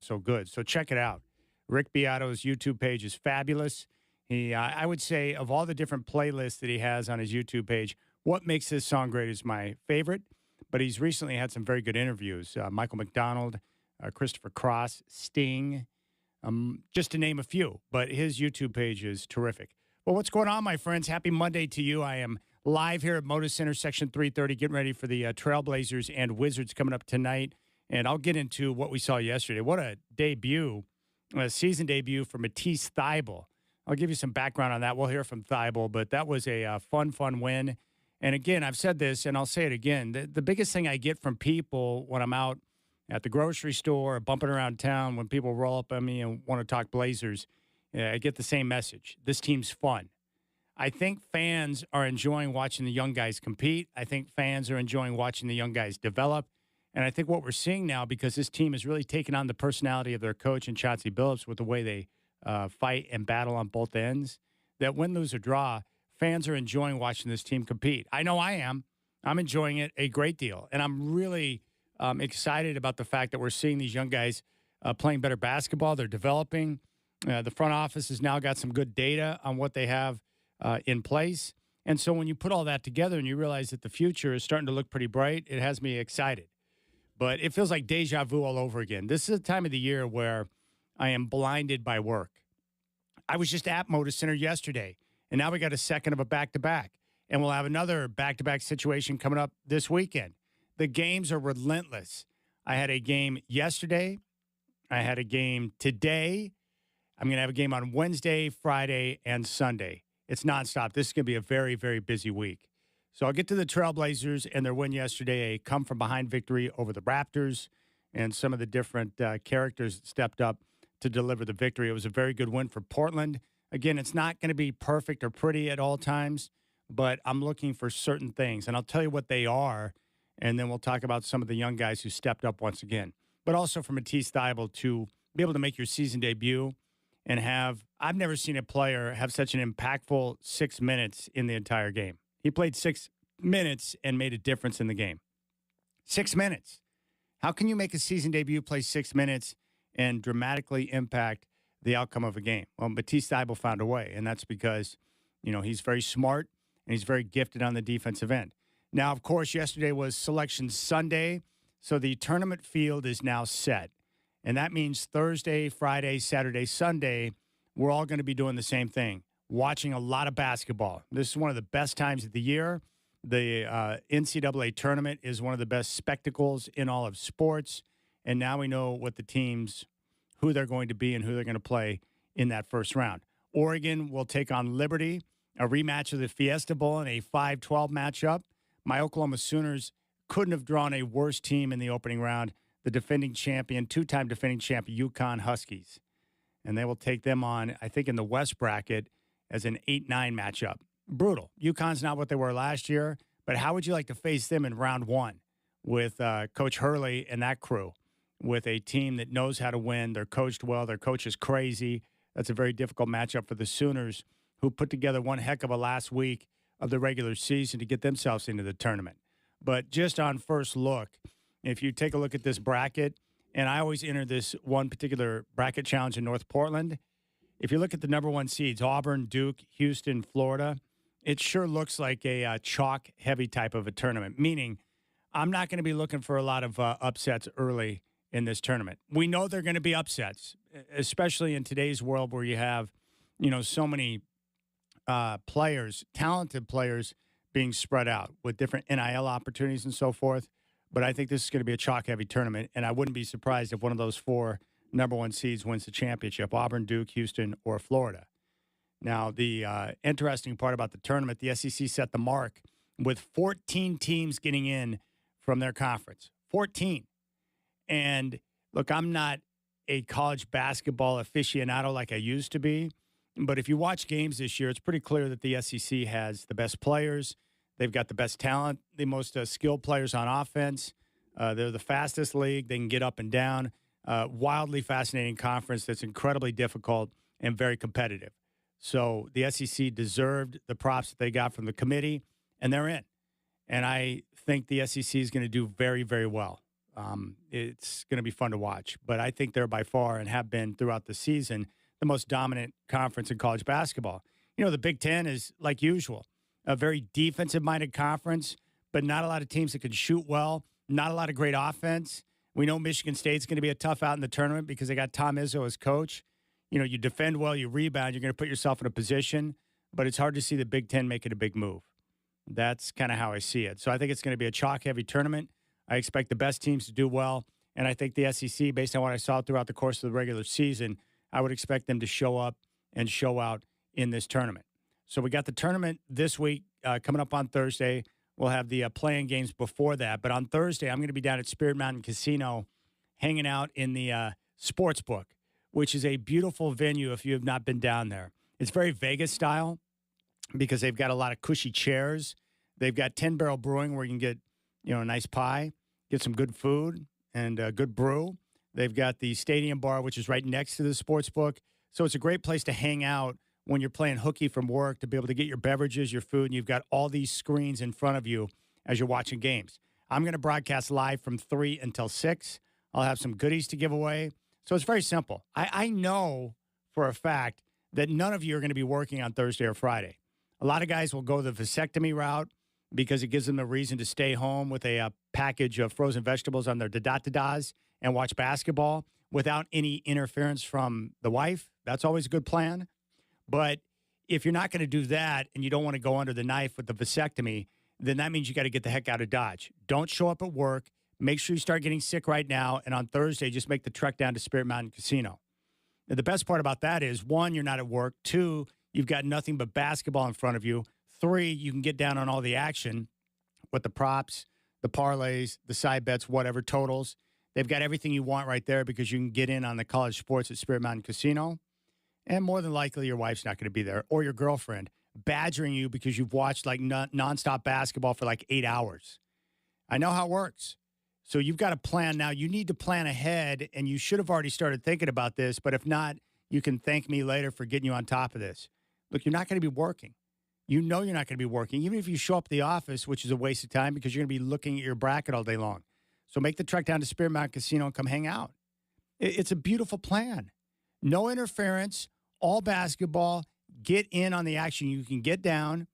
so good. So check it out. Rick Beato's YouTube page is fabulous. I would say, of all the different playlists that he has on his YouTube page, What Makes This Song Great is my favorite. But he's recently had some very good interviews. Michael McDonald, Christopher Cross, Sting, just to name a few. But his YouTube page is terrific. Well, what's going on, my friends? Happy Monday to you. I am live here at Moda Center, Section 330, getting ready for the Trailblazers and Wizards coming up tonight. And I'll get into what we saw yesterday. What a debut, a season debut for Matisse Thybulle. I'll give you some background on that. We'll hear from Thybulle, but that was a fun win. And again, I've said this, and I'll say it again. The biggest thing I get from people when I'm out at the grocery store or bumping around town, when people roll up on me and want to talk Blazers, I get the same message. This team's fun. I think fans are enjoying watching the young guys compete. I think fans are enjoying watching the young guys develop. And I think what we're seeing now, because this team has really taken on the personality of their coach and Chauncey Billups with the way they fight and battle on both ends, that win, lose, or draw, fans are enjoying watching this team compete. I know I am. I'm enjoying it a great deal. And I'm really excited about the fact that we're seeing these young guys playing better basketball. They're developing. The front office has now got some good data on what they have in place. And so when you put all that together and you realize that the future is starting to look pretty bright, it has me excited. But it feels like deja vu all over again. This is a time of the year where I am blinded by work. I was just at Moda Center yesterday, and now we got a second of a back-to-back. And we'll have another back-to-back situation coming up this weekend. The games are relentless. I had a game yesterday. I had a game today. I'm going to have a game on Wednesday, Friday, and Sunday. It's nonstop. This is going to be a very, very busy week. So I'll get to the Trailblazers and their win yesterday, a come-from-behind victory over the Raptors, and some of the different characters that stepped up to deliver the victory. It was a very good win for Portland. Again, it's not going to be perfect or pretty at all times, but I'm looking for certain things, and I'll tell you what they are, and then we'll talk about some of the young guys who stepped up once again. But also for Matisse Thybulle to be able to make your season debut and I've never seen a player have such an impactful 6 minutes in the entire game. He played 6 minutes and made a difference in the game. 6 minutes. How can you make a season debut, play 6 minutes, and dramatically impact the outcome of a game? Well, Matisse Thybulle found a way, and that's because, he's very smart and he's very gifted on the defensive end. Now, of course, yesterday was Selection Sunday, so the tournament field is now set. And that means Thursday, Friday, Saturday, Sunday, we're all going to be doing the same thing, watching a lot of basketball. This is one of the best times of the year. The NCAA tournament is one of the best spectacles in all of sports. And now we know what the teams, who they're going to be and who they're going to play in that first round. Oregon will take on Liberty, a rematch of the Fiesta Bowl in a 5-12 matchup. My Oklahoma Sooners couldn't have drawn a worse team in the opening round, the defending champion, two-time defending champion, UConn Huskies. And they will take them on, I think, in the West bracket as an 8-9 matchup. Brutal. UConn's not what they were last year, but how would you like to face them in round one with Coach Hurley and that crew, with a team that knows how to win? They're coached well. Their coach is crazy. That's a very difficult matchup for the Sooners, who put together one heck of a last week of the regular season to get themselves into the tournament. But just on first look, if you take a look at this bracket, and I always enter this one particular bracket challenge in North Portland, if you look at the number one seeds, Auburn, Duke, Houston, Florida, it sure looks like a chalk-heavy type of a tournament, meaning I'm not going to be looking for a lot of upsets early in this tournament. We know there are going to be upsets, especially in today's world where you have, so many players, talented players being spread out with different NIL opportunities and so forth. But I think this is going to be a chalk-heavy tournament, and I wouldn't be surprised if one of those four number one seeds wins the championship, Auburn, Duke, Houston, or Florida. Now, the interesting part about the tournament, the SEC set the mark with 14 teams getting in from their conference. 14. And, look, I'm not a college basketball aficionado like I used to be, but if you watch games this year, it's pretty clear that the SEC has the best players. They've got the best talent, the most skilled players on offense. They're the fastest league. They can get up and down. Wildly fascinating conference that's incredibly difficult and very competitive. So the SEC deserved the props that they got from the committee, and they're in. And I think the SEC is going to do very, very well. It's going to be fun to watch. But I think they're by far and have been throughout the season the most dominant conference in college basketball. The Big Ten is, like usual, a very defensive-minded conference, but not a lot of teams that can shoot well, not a lot of great offense. We know Michigan State's going to be a tough out in the tournament because they got Tom Izzo as coach. You defend well, you rebound, you're going to put yourself in a position, but it's hard to see the Big Ten making a big move. That's kind of how I see it. So I think it's going to be a chalk-heavy tournament. I expect the best teams to do well, and I think the SEC, based on what I saw throughout the course of the regular season, I would expect them to show up and show out in this tournament. So we got the tournament this week coming up on Thursday. We'll have the playing games before that. But on Thursday, I'm going to be down at Spirit Mountain Casino hanging out in the sports book, which is a beautiful venue if you have not been down there. It's very Vegas style because they've got a lot of cushy chairs. They've got 10 Barrel Brewing where you can get, a nice pie, get some good food and good brew. They've got the Stadium Bar, which is right next to the sports book. So it's a great place to hang out when you're playing hooky from work, to be able to get your beverages, your food, and you've got all these screens in front of you as you're watching games. I'm going to broadcast live from 3 until 6. I'll have some goodies to give away. So it's very simple. I know for a fact that none of you are going to be working on Thursday or Friday. A lot of guys will go the vasectomy route because it gives them a reason to stay home with a package of frozen vegetables on their da-da-da-das and watch basketball without any interference from the wife. That's always a good plan. But if you're not going to do that and you don't want to go under the knife with the vasectomy, then that means you got to get the heck out of Dodge. Don't show up at work. Make sure you start getting sick right now. And on Thursday, just make the trek down to Spirit Mountain Casino. Now, the best part about that is, 1, you're not at work. 2, you've got nothing but basketball in front of you. 3, you can get down on all the action with the props, the parlays, the side bets, whatever, totals. They've got everything you want right there because you can get in on the college sports at Spirit Mountain Casino. And more than likely, your wife's not going to be there, or your girlfriend badgering you because you've watched like nonstop basketball for like 8 hours. I know how it works. So you've got to plan now. You need to plan ahead, and you should have already started thinking about this. But if not, you can thank me later for getting you on top of this. Look, you're not going to be working. You know you're not going to be working, even if you show up at the office, which is a waste of time because you're going to be looking at your bracket all day long. So make the trek down to Spirit Mountain Casino and come hang out. It's a beautiful plan. No interference, all basketball. Get in on the action. You can get down.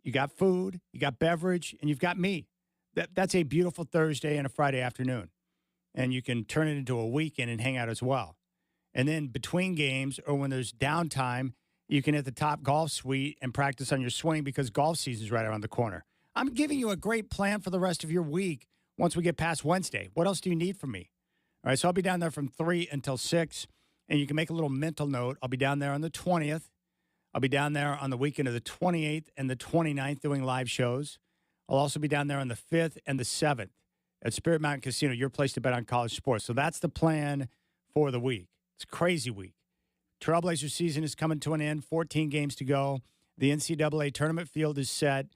You got food, you got beverage, and you've got me. That's a beautiful Thursday and a Friday afternoon. And you can turn it into a weekend and hang out as well. And then between games or when there's downtime, you can hit the Top Golf Suite and practice on your swing because golf season's right around the corner. I'm giving you a great plan for the rest of your week once we get past Wednesday. What else do you need from me? All right, so I'll be down there from 3 until 6, and you can make a little mental note. I'll be down there on the 20th. I'll be down there on the weekend of the 28th and the 29th doing live shows. I'll also be down there on the 5th and the 7th at Spirit Mountain Casino, your place to bet on college sports. So that's the plan for the week. It's a crazy week. Trailblazer season is coming to an end, 14 games to go. The NCAA tournament field is set,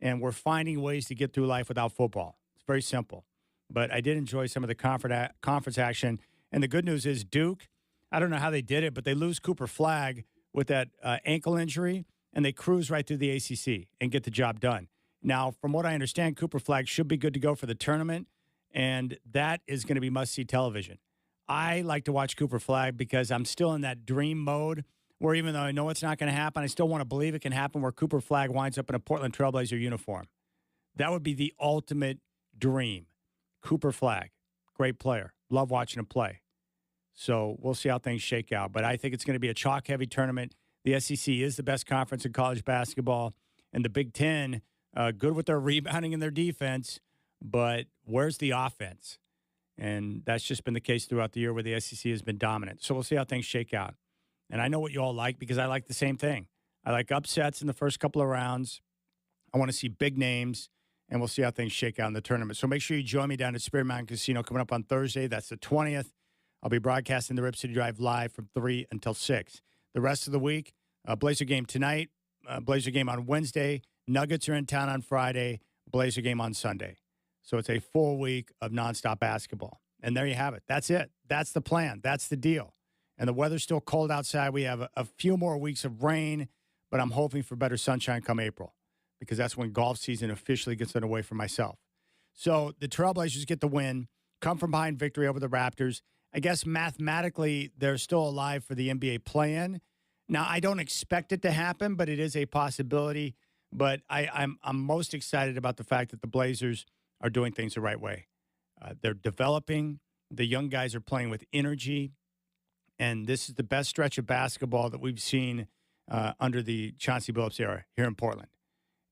and we're finding ways to get through life without football. It's very simple. But I did enjoy some of the conference action. And the good news is Duke, I don't know how they did it, but they lose Cooper Flagg with that ankle injury, and they cruise right through the ACC and get the job done. Now, from what I understand, Cooper Flagg should be good to go for the tournament, and that is going to be must-see television. I like to watch Cooper Flagg because I'm still in that dream mode where even though I know it's not going to happen, I still want to believe it can happen where Cooper Flagg winds up in a Portland Trailblazer uniform. That would be the ultimate dream. Cooper Flagg, great player. Love watching him play. So we'll see how things shake out. But I think it's going to be a chalk-heavy tournament. The SEC is the best conference in college basketball. And the Big Ten, good with their rebounding and their defense, but where's the offense? And that's just been the case throughout the year where the SEC has been dominant. So we'll see how things shake out. And I know what you all like because I like the same thing. I like upsets in the first couple of rounds. I want to see big names, and we'll see how things shake out in the tournament. So make sure you join me down at Spirit Mountain Casino coming up on Thursday. That's the 20th. I'll be broadcasting the RipCityDrive live from 3 until 6. The rest of the week, Blazer game tonight, Blazer game on Wednesday. Nuggets are in town on Friday, Blazer game on Sunday. So it's a full week of nonstop basketball. And there you have it. That's it. That's the plan. That's the deal. And the weather's still cold outside. We have a few more weeks of rain, but I'm hoping for better sunshine come April because that's when golf season officially gets underway for myself. So the Trailblazers get the win. come from behind victory over the Raptors. I guess mathematically, they're still alive for the NBA play-in. Now, I don't expect it to happen, but it is a possibility. But I'm most excited about the fact that the Blazers are doing things the right way. They're developing. The young guys are playing with energy. And this is the best stretch of basketball that we've seen under the Chauncey Billups era here in Portland.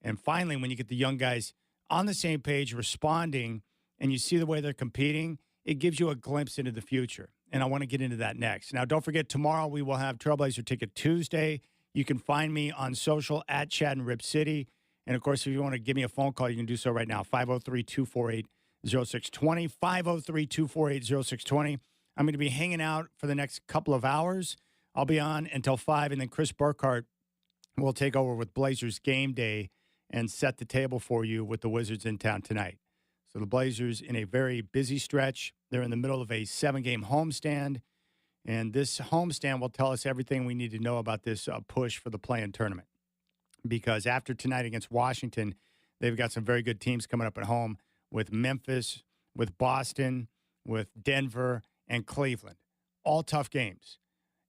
And finally, when you get the young guys on the same page, responding, and you see the way they're competing, it gives you a glimpse into the future. And I want to get into that next. Now, don't forget, tomorrow we will have Trailblazer Ticket Tuesday. You can find me on social at Chad and Rip City. And, of course, if you want to give me a phone call, you can do so right now, 503-248-0620, 503-248-0620. I'm going to be hanging out for the next couple of hours. I'll be on until 5, and then Chris Burkhart will take over with Blazers Game Day and set the table for you with the Wizards in town tonight. So the Blazers in a very busy stretch. They're in the middle of a 7-game homestand, and this homestand will tell us everything we need to know about this push for the play-in tournament. Because after tonight against Washington, they've got some very good teams coming up at home with Memphis, with Boston, with Denver, and Cleveland. All tough games.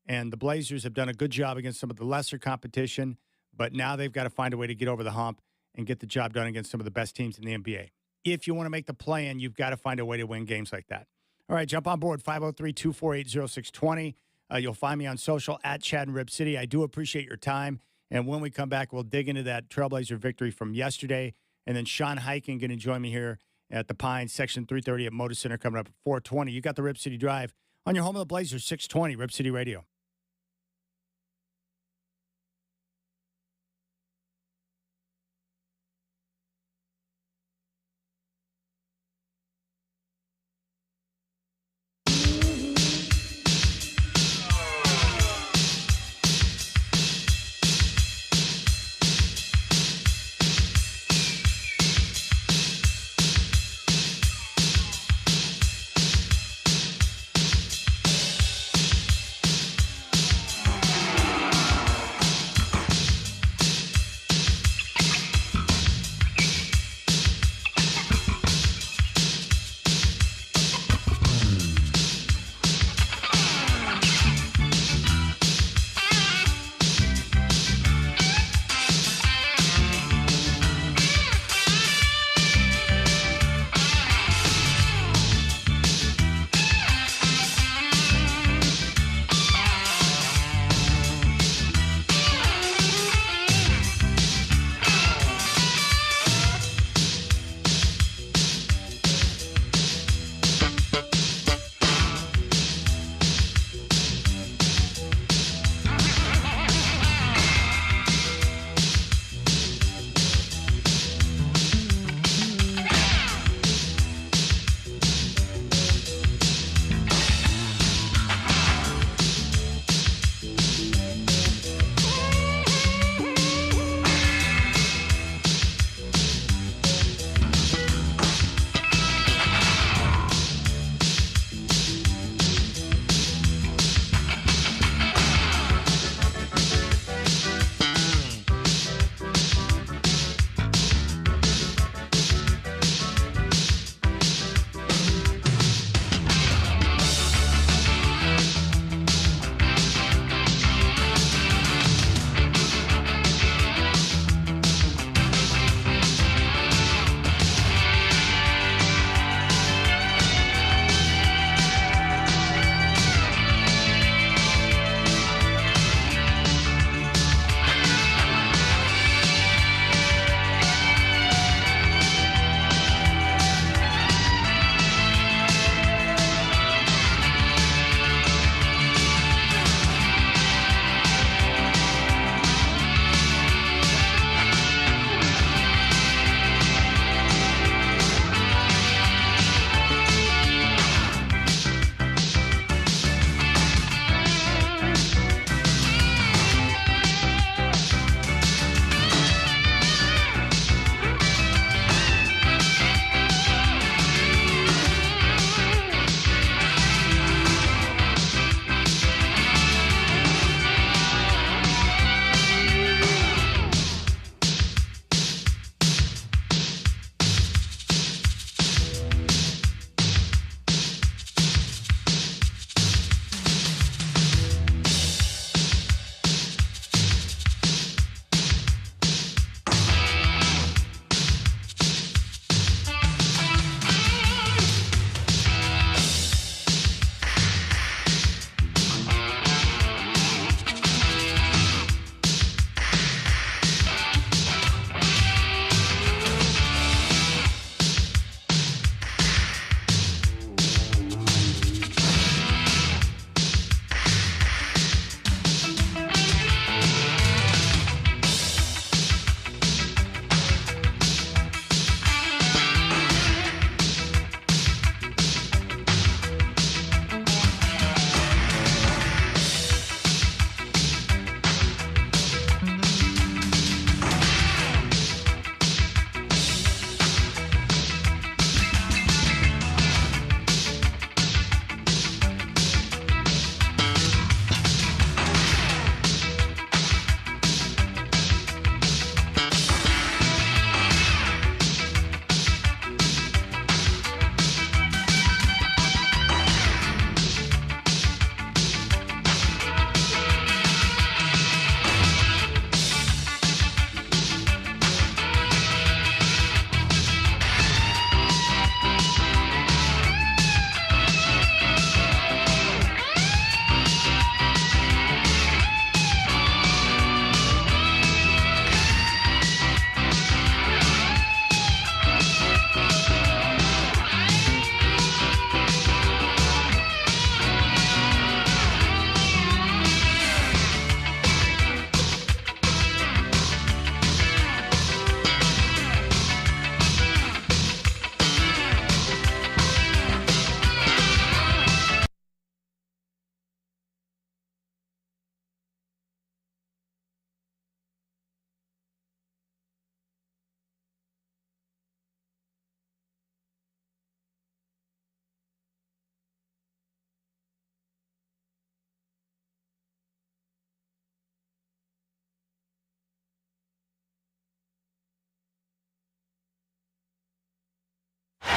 And the Blazers have done a good job against some of the lesser competition, but now they've got to find a way to get over the hump and get the job done against some of the best teams in the NBA. If you want to make the play-in, you've got to find a way to win games like that. All right, jump on board, 503-248-0620. You'll find me on social at Chad and Rip City. I do appreciate your time. And when we come back, we'll dig into that Trailblazer victory from yesterday. And then Sean Highkin going to join me here at the Pines, Section 330 at Moda Center coming up at 420. You got the Rip City Drive on your home of the Blazers, 620, Rip City Radio.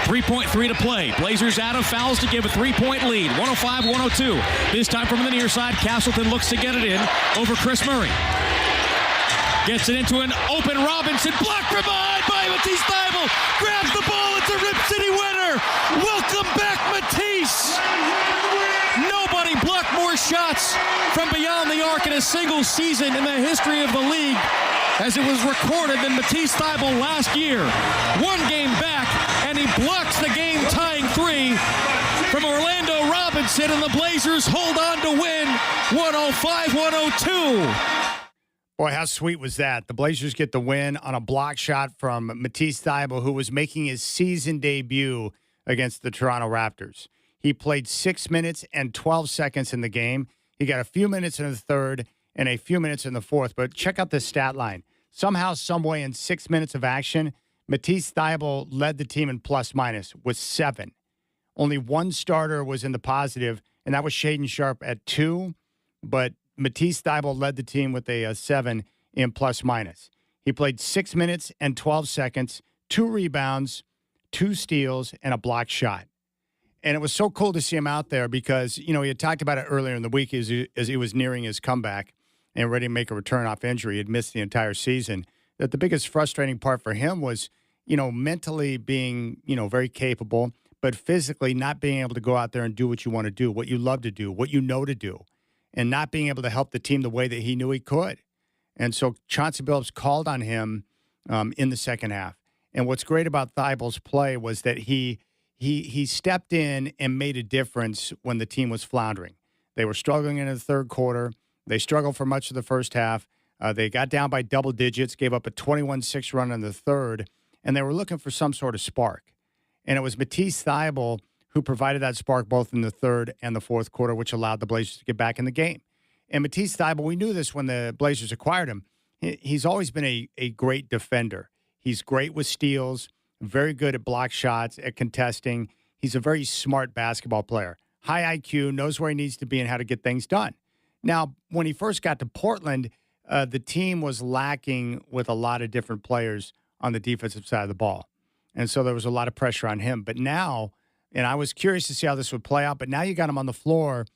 3.3 to play. Blazers out of fouls to give a 3-point lead. 105-102. This time from the near side, Castleton looks to get it in over Chris Murray. Gets it into an open Robinson. Blocked from behind by Matisse Thybulle. Grabs the ball. It's a Rip City winner. Welcome back, Matisse. Nobody blocked more shots from beyond the arc in a single season in the history of the league, as it was recorded than Matisse Thybulle last year. One game back, and he blocks the game-tying three from Orlando Robinson, and the Blazers hold on to win 105-102. Boy, how sweet was that? The Blazers get the win on a block shot from Matisse Thybulle, who was making his season debut against the Toronto Raptors. He played 6 minutes and 12 seconds in the game. He got a few minutes in the third and a few minutes in the fourth. But check out this stat line. Somehow, someway, in 6 minutes of action, Matisse Thybulle led the team in plus-minus with 7. Only one starter was in the positive, and that was Shaedon Sharpe at 2. But Matisse Thybulle led the team with a 7 in plus-minus. He played 6 minutes and 12 seconds, 2 rebounds, 2 steals, and a block shot. And it was so cool to see him out there because, he had talked about it earlier in the week as he was nearing his comeback and ready to make a return off injury. He had missed the entire season. That the biggest frustrating part for him was, mentally being, very capable, but physically not being able to go out there and do what you want to do, what you love to do, what you know to do, and not being able to help the team the way that he knew he could. And so Chauncey Billups called on him in the second half. And what's great about Thybulle's play was that he stepped in and made a difference when the team was floundering. They were struggling in the third quarter. They struggled for much of the first half. They got down by double digits, gave up a 21-6 run in the third, and they were looking for some sort of spark. And it was Matisse Thybulle who provided that spark both in the third and the fourth quarter, which allowed the Blazers to get back in the game. And Matisse Thybulle, we knew this when the Blazers acquired him. He's always been a great defender. He's great with steals, very good at block shots, at contesting. He's a very smart basketball player. High IQ, knows where he needs to be and how to get things done. Now, when he first got to Portland, the team was lacking with a lot of different players on the defensive side of the ball. And so there was a lot of pressure on him. But now, and I was curious to see how this would play out, but now you got him on the floor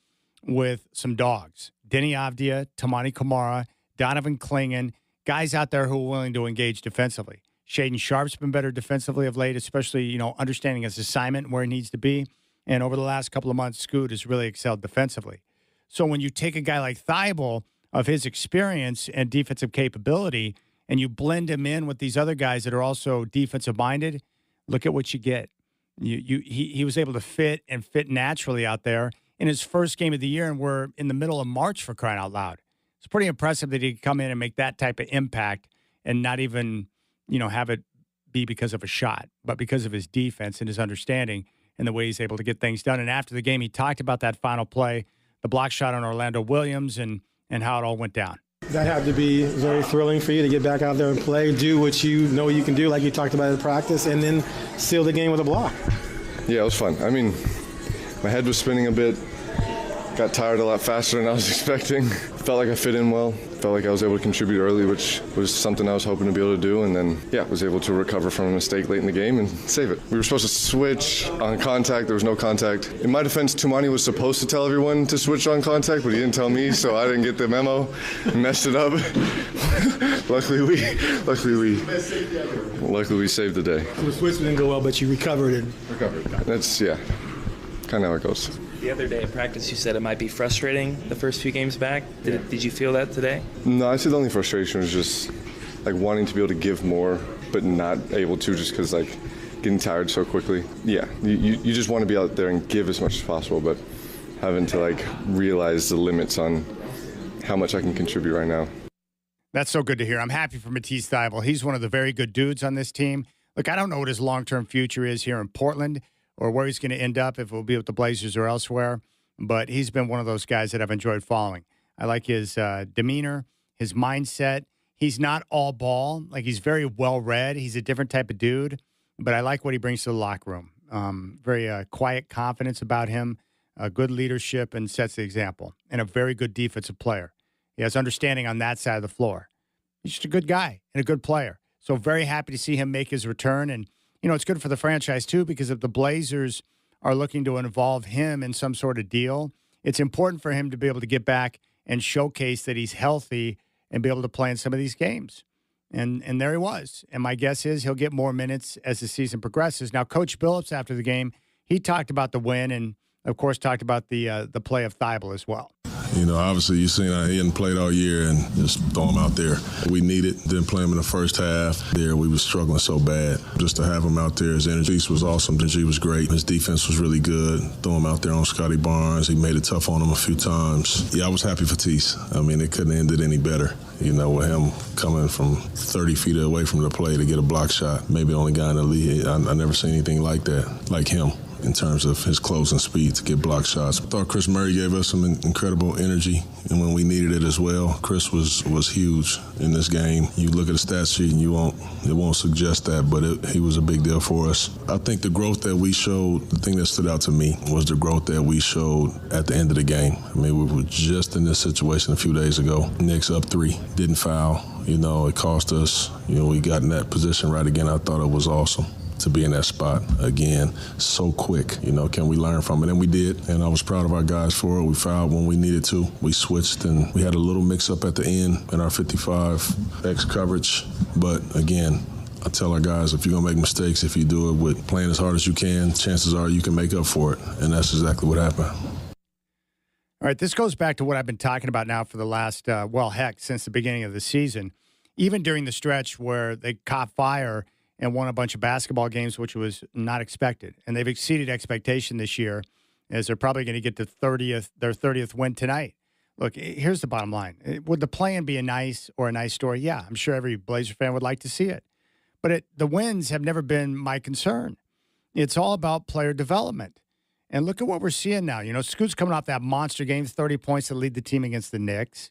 with some dogs. Denny Avdia, Tamani Kamara, Donovan Clingan, guys out there who are willing to engage defensively. Shaedon Sharpe's been better defensively of late, especially, understanding his assignment where he needs to be. And over the last couple of months, Scoot has really excelled defensively. So when you take a guy like Thybulle of his experience and defensive capability and you blend him in with these other guys that are also defensive-minded, look at what you get. He was able to fit naturally out there in his first game of the year, and we're in the middle of March, for crying out loud. It's pretty impressive that he could come in and make that type of impact and not even, have it be because of a shot, but because of his defense and his understanding and the way he's able to get things done. And after the game, he talked about that final play, the block shot on Orlando Williams, and how it all went down. That had to be very thrilling for you to get back out there and play, do what you know you can do, like you talked about in practice, and then seal the game with a block. Yeah, it was fun. I mean, my head was spinning a bit. Got tired a lot faster than I was expecting. Felt like I fit in well. Felt like I was able to contribute early, which was something I was hoping to be able to do. And then, was able to recover from a mistake late in the game and save it. We were supposed to switch on contact. There was no contact. In my defense, Tumani was supposed to tell everyone to switch on contact, but he didn't tell me, so I didn't get the memo. Messed it up. Luckily, we saved the day. The switch didn't go well, but you recovered it. That's, kind of how it goes. The other day in practice, you said it might be frustrating the first few games back. Did you feel that today? No, I'd say the only frustration was just like wanting to be able to give more, but not able to just because getting tired so quickly. Yeah, you just want to be out there and give as much as possible, but having to realize the limits on how much I can contribute right now. That's so good to hear. I'm happy for Matisse Thybulle. He's one of the very good dudes on this team. Look, I don't know what his long-term future is here in Portland, or where he's going to end up, if it will be with the Blazers or elsewhere. But he's been one of those guys that I've enjoyed following. I like his demeanor, his mindset. He's not all ball. He's very well-read. He's a different type of dude. But I like what he brings to the locker room. Very quiet confidence about him, good leadership, and sets the example. And a very good defensive player. He has understanding on that side of the floor. He's just a good guy and a good player. So very happy to see him make his return. And it's good for the franchise too, because if the Blazers are looking to involve him in some sort of deal, it's important for him to be able to get back and showcase that he's healthy and be able to play in some of these games. And there he was. And my guess is he'll get more minutes as the season progresses. Now, Coach Billups, after the game, he talked about the win and, of course, talked about the play of Thibault as well. Obviously, you've seen he hadn't played all year and just throw him out there. We needed, didn't play him in the first half. There, we were struggling so bad. Just to have him out there, his energy was awesome. His energy was great. His defense was really good. Throw him out there on Scotty Barnes. He made it tough on him a few times. Yeah, I was happy for Tease. It couldn't have ended any better. With him coming from 30 feet away from the play to get a block shot. Maybe the only guy in the league. I never seen anything like that, like him, in terms of his closing speed to get block shots. I thought Chris Murray gave us some incredible energy, and when we needed it as well, Chris was huge in this game. You look at the stat sheet and it won't suggest that, but he was a big deal for us. I think the growth that we showed, the thing that stood out to me was the growth that we showed at the end of the game. We were just in this situation a few days ago. Knicks up 3, didn't foul. It cost us. We got in that position right again. I thought it was awesome to be in that spot again so quick. Can we learn from it? And we did, and I was proud of our guys for it. We fouled when we needed to. We switched, and we had a little mix-up at the end in our 55X coverage. But again, I tell our guys, if you're going to make mistakes, if you do it with playing as hard as you can, chances are you can make up for it, and that's exactly what happened. All right, this goes back to what I've been talking about now for the last, since the beginning of the season. Even during the stretch where they caught fire and won a bunch of basketball games, which was not expected. And they've exceeded expectation this year, as they're probably going to get their 30th win tonight. Look, here's the bottom line. Would the play-in be a nice story? Yeah, I'm sure every Blazer fan would like to see it. But the wins have never been my concern. It's all about player development. And look at what we're seeing now. Scoot's coming off that monster game, 30 points to lead the team against the Knicks.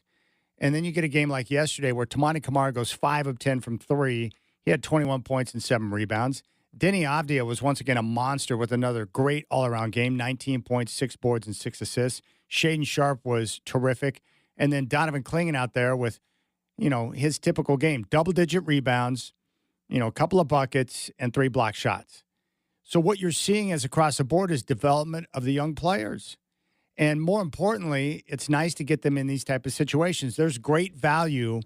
And then you get a game like yesterday where Tamani Kamara goes 5 of 10 from 3. He had 21 points and 7 rebounds. Denny Avdia was once again a monster with another great all-around game, 19 points, 6 boards, and 6 assists. Shaden Sharp was terrific. And then Donovan Clingan out there with, his typical game, double-digit rebounds, a couple of buckets, and 3 block shots. So what you're seeing as across the board is development of the young players. And more importantly, it's nice to get them in these type of situations. There's great value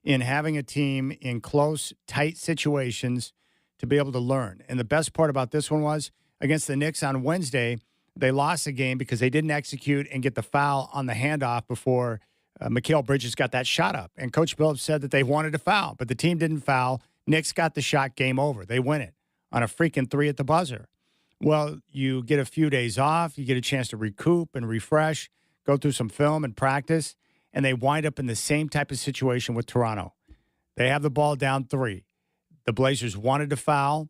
in having a team in close, tight situations to be able to learn. And the best part about this one was, against the Knicks on Wednesday, they lost the game because they didn't execute and get the foul on the handoff before Mikal Bridges got that shot up. And Coach Billups said that they wanted to foul, but the team didn't foul. Knicks got the shot, game over. They win it on a freaking 3 at the buzzer. Well, you get a few days off, you get a chance to recoup and refresh, go through some film and practice, and they wind up in the same type of situation with Toronto. They have the ball down 3. The Blazers wanted to foul,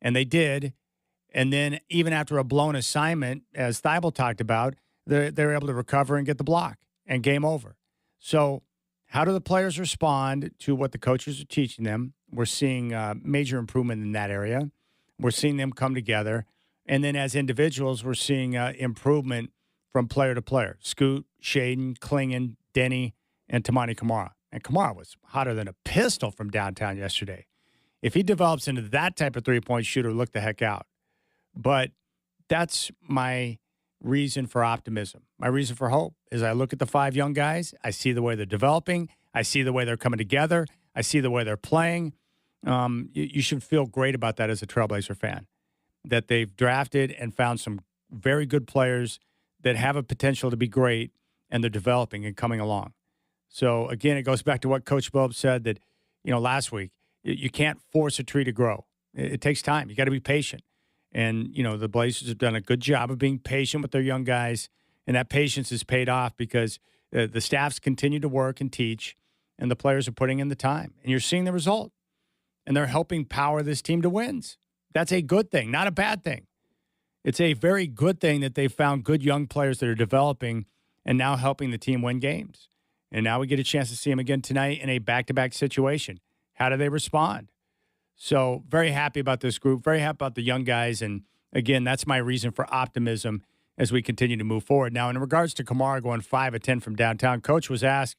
and they did. And then even after a blown assignment, as Thibault talked about, they're able to recover and get the block, and game over. So how do the players respond to what the coaches are teaching them? We're seeing major improvement in that area. We're seeing them come together. And then as individuals, we're seeing improvement from player to player. Scoot, Shaden, Clingan, Denny, and Tamani Kamara. And Kamara was hotter than a pistol from downtown yesterday. If he develops into that type of three-point shooter, look the heck out. But that's my reason for optimism. My reason for hope is I look at the 5 young guys. I see the way they're developing. I see the way they're coming together. I see the way they're playing. You should feel great about that as a Trailblazer fan, that they've drafted and found some very good players that have a potential to be great, and they're developing and coming along. So, again, it goes back to what Coach Billups said that, last week. You can't force a tree to grow. It takes time. You got to be patient. And, the Blazers have done a good job of being patient with their young guys, and that patience has paid off because the staffs continue to work and teach, and the players are putting in the time. And you're seeing the result. And they're helping power this team to wins. That's a good thing, not a bad thing. It's a very good thing that they found good young players that are developing and now helping the team win games. And now we get a chance to see them again tonight in a back-to-back situation. How do they respond? So very happy about this group, very happy about the young guys. And, again, that's my reason for optimism as we continue to move forward. Now, in regards to Kamara going 5 of 10 from downtown, Coach was asked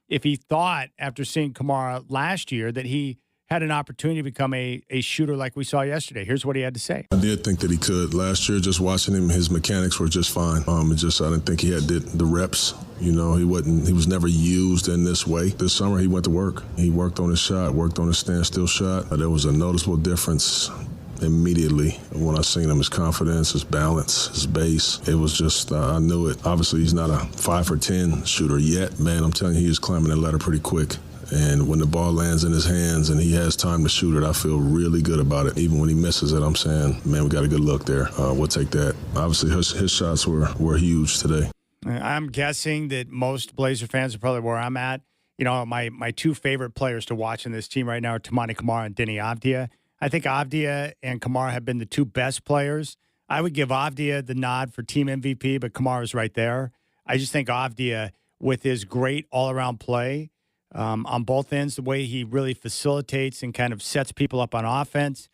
if he thought, after seeing Kamara last year, that he had an opportunity to become a shooter like we saw yesterday. Here's what he had to say. I did think that he could. Last year, just watching him, his mechanics were just fine. I didn't think he had the reps. He was never used in this way. This summer, he went to work. He worked on his shot, worked on his standstill shot. There was a noticeable difference immediately when I seen him. His confidence, his balance, his base. It was just, I knew it. Obviously, he's not a 5 for 10 shooter yet. Man, I'm telling you, he is climbing that ladder pretty quick. And when the ball lands in his hands and he has time to shoot it, I feel really good about it. Even when he misses it, I'm saying, man, we got a good look there. We'll take that. Obviously, his shots were huge today. I'm guessing that most Blazer fans are probably where I'm at. My two favorite players to watch in this team right now are Toumani Camara and Deni Avdija. I think Avdija and Camara have been the two best players. I would give Avdija the nod for team MVP, but Kamara's right there. I just think Avdija, with his great all-around play, on both ends, the way he really facilitates and kind of sets people up on offense.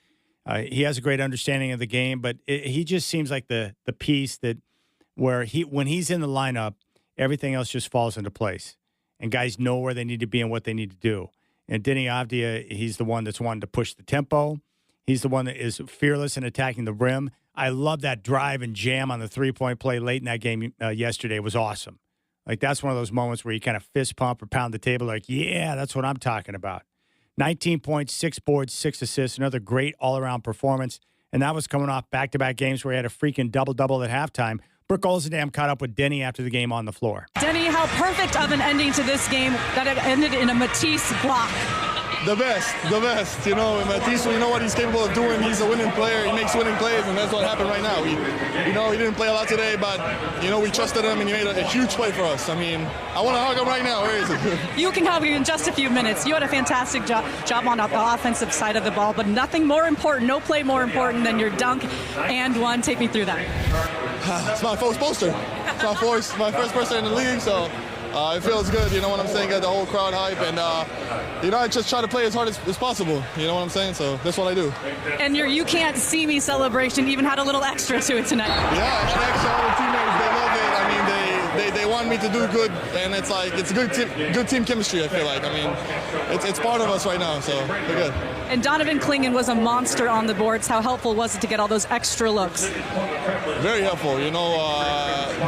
He has a great understanding of the game, but he just seems like the piece that when he's in the lineup, everything else just falls into place. And guys know where they need to be and what they need to do. And Deni Avdija, he's the one that's wanted to push the tempo. He's the one that is fearless in attacking the rim. I love that drive and jam on the three-point play late in that game yesterday. It was awesome. Like, that's one of those moments where you kind of fist pump or pound the table like, yeah, that's what I'm talking about. 19 points, 6 boards, 6 assists, another great all-around performance. And that was coming off back-to-back games where he had a freaking double-double at halftime. Brooke Olzendam caught up with Deni after the game on the floor. Deni, how perfect of an ending to this game that it ended in a Matisse block. The best. Matisse, we know what he's capable of doing. He's a winning player. He makes winning plays, and that's what happened right now. He didn't play a lot today, but, we trusted him, and he made a huge play for us. I want to hug him right now. Where is it? You can hug him in just a few minutes. You had a fantastic job on the offensive side of the ball, but nothing more important, no play more important than your dunk and one. Take me through that. It's my first poster. It's my first poster in the league, so it feels good, you know what I'm saying, got the whole crowd hype, and, I just try to play as hard as possible, you know what I'm saying, so that's what I do. And your You Can't See Me celebration even had a little extra to it tonight. Yeah, thanks to all the teammates, they love it. They want me to do good, and it's like, it's good team chemistry, I feel like. It's part of us right now, so we're good. And Donovan Clingan was a monster on the boards. How helpful was it to get all those extra looks? Very helpful,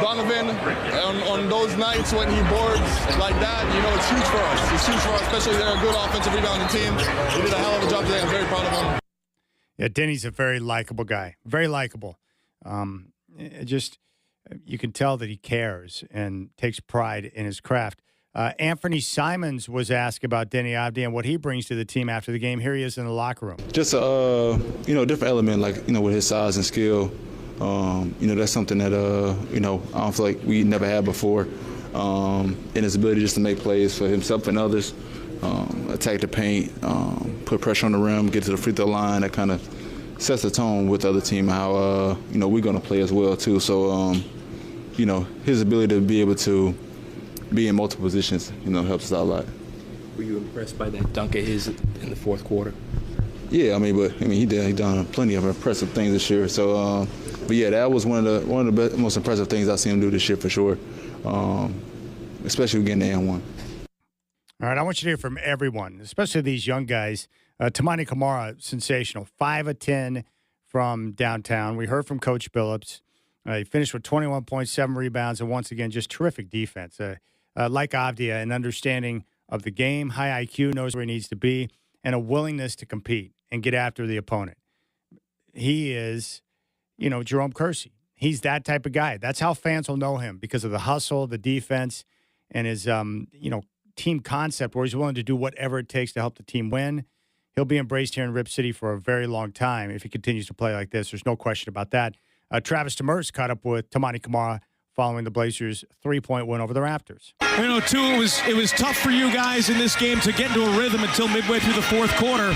Donovan, on those nights when he boards like that, it's huge for us. It's huge for us, especially they're a good offensive rebounding team. He did a hell of a job today. I'm very proud of him. Yeah, Denny's a very likable guy. Very likable. You can tell that he cares and takes pride in his craft. Anthony Simons was asked about Deni Avdija and what he brings to the team after the game. Here he is in the locker room. Just a different element, with his size and skill. That's something that I don't feel like we never had before. And his ability just to make plays for himself and others, attack the paint, put pressure on the rim, get to the free throw line. That kind of sets the tone with the other team how we're going to play as well too. So his ability to be able to be in multiple positions, helps us out a lot. Were you impressed by that dunk of his in the fourth quarter? Yeah, he done plenty of impressive things this year. So, but yeah, that was one of the most impressive things I've seen him do this year for sure. Especially getting the N1. All right, I want you to hear from everyone, especially these young guys. Toumani Camara, sensational, 5 of 10 from downtown. We heard from Coach Billups. He finished with 21.7 rebounds and once again, just terrific defense. Like Avdija, an understanding of the game, high IQ, knows where he needs to be, and a willingness to compete and get after the opponent. He is, Jerome Kersey. He's that type of guy. That's how fans will know him, because of the hustle, the defense, and his, team concept where he's willing to do whatever it takes to help the team win. He'll be embraced here in Rip City for a very long time if he continues to play like this. There's no question about that. Travis Demers caught up with Toumani Camara following the Blazers' 3-point win over the Raptors. It was tough for you guys in this game to get into a rhythm until midway through the fourth quarter.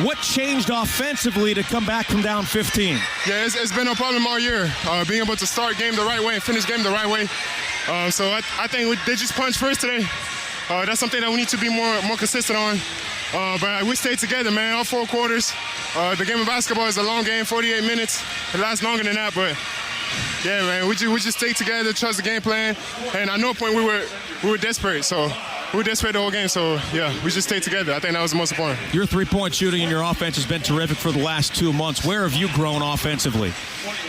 What changed offensively to come back from down 15? Yeah, it's been a problem all year, being able to start game the right way and finish game the right way. So I think they just punched first today. That's something that we need to be more consistent on. But we stayed together, man, all 4 quarters. The game of basketball is a long game, 48 minutes. It lasts longer than that, but yeah, man, we just stayed together, trust the game plan, and at no point we were desperate. So were desperate the whole game. So, yeah, we just stayed together. I think that was the most important. Your three-point shooting and your offense has been terrific for the last 2 months. Where have you grown offensively?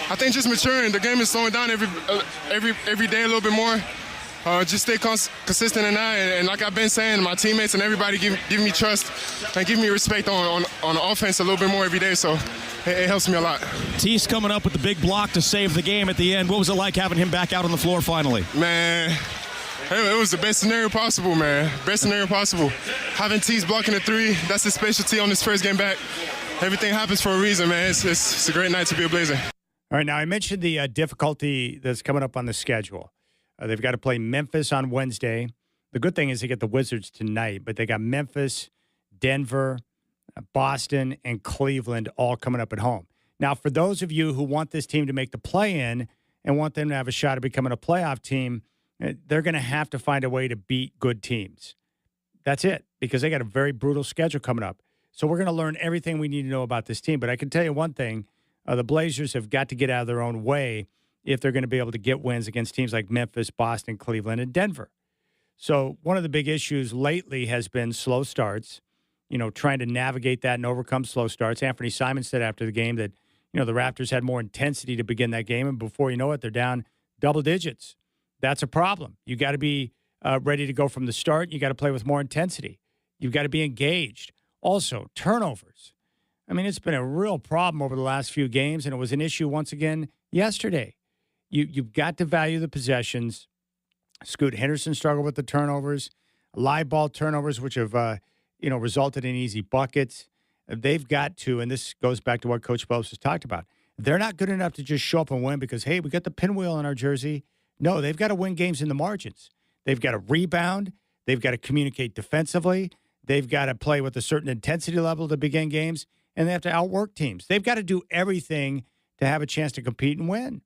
I think just maturing. The game is slowing down every day a little bit more. Just stay consistent in that. And like I've been saying, my teammates and everybody give me trust and give me respect on the offense a little bit more every day. So it helps me a lot. Tease coming up with the big block to save the game at the end. What was it like having him back out on the floor finally? Man, it was the best scenario possible, man. Best scenario possible. Having Tease blocking the three, that's his specialty on his first game back. Everything happens for a reason, man. It's a great night to be a Blazer. All right, now I mentioned the difficulty that's coming up on the schedule. They've got to play Memphis on Wednesday. The good thing is they get the Wizards tonight, but they got Memphis, Denver, Boston, and Cleveland all coming up at home. Now, for those of you who want this team to make the play-in and want them to have a shot at becoming a playoff team, they're going to have to find a way to beat good teams. That's it, because they got a very brutal schedule coming up. So we're going to learn everything we need to know about this team. But I can tell you one thing, the Blazers have got to get out of their own way if they're going to be able to get wins against teams like Memphis, Boston, Cleveland, and Denver. So one of the big issues lately has been slow starts, trying to navigate that and overcome slow starts. Anthony Simon said after the game that, the Raptors had more intensity to begin that game, and before you know it, they're down double digits. That's a problem. You got to be ready to go from the start. You got to play with more intensity. You've got to be engaged. Also, turnovers. I mean, it's been a real problem over the last few games, and it was an issue once again yesterday. You've got to value the possessions. Scoot Henderson struggled with the turnovers, live ball turnovers, which have resulted in easy buckets. They've got to, and this goes back to what Coach Phelps has talked about. They're not good enough to just show up and win because, hey, we got the pinwheel in our jersey. No, they've got to win games in the margins. They've got to rebound. They've got to communicate defensively. They've got to play with a certain intensity level to begin games, and they have to outwork teams. They've got to do everything to have a chance to compete and win.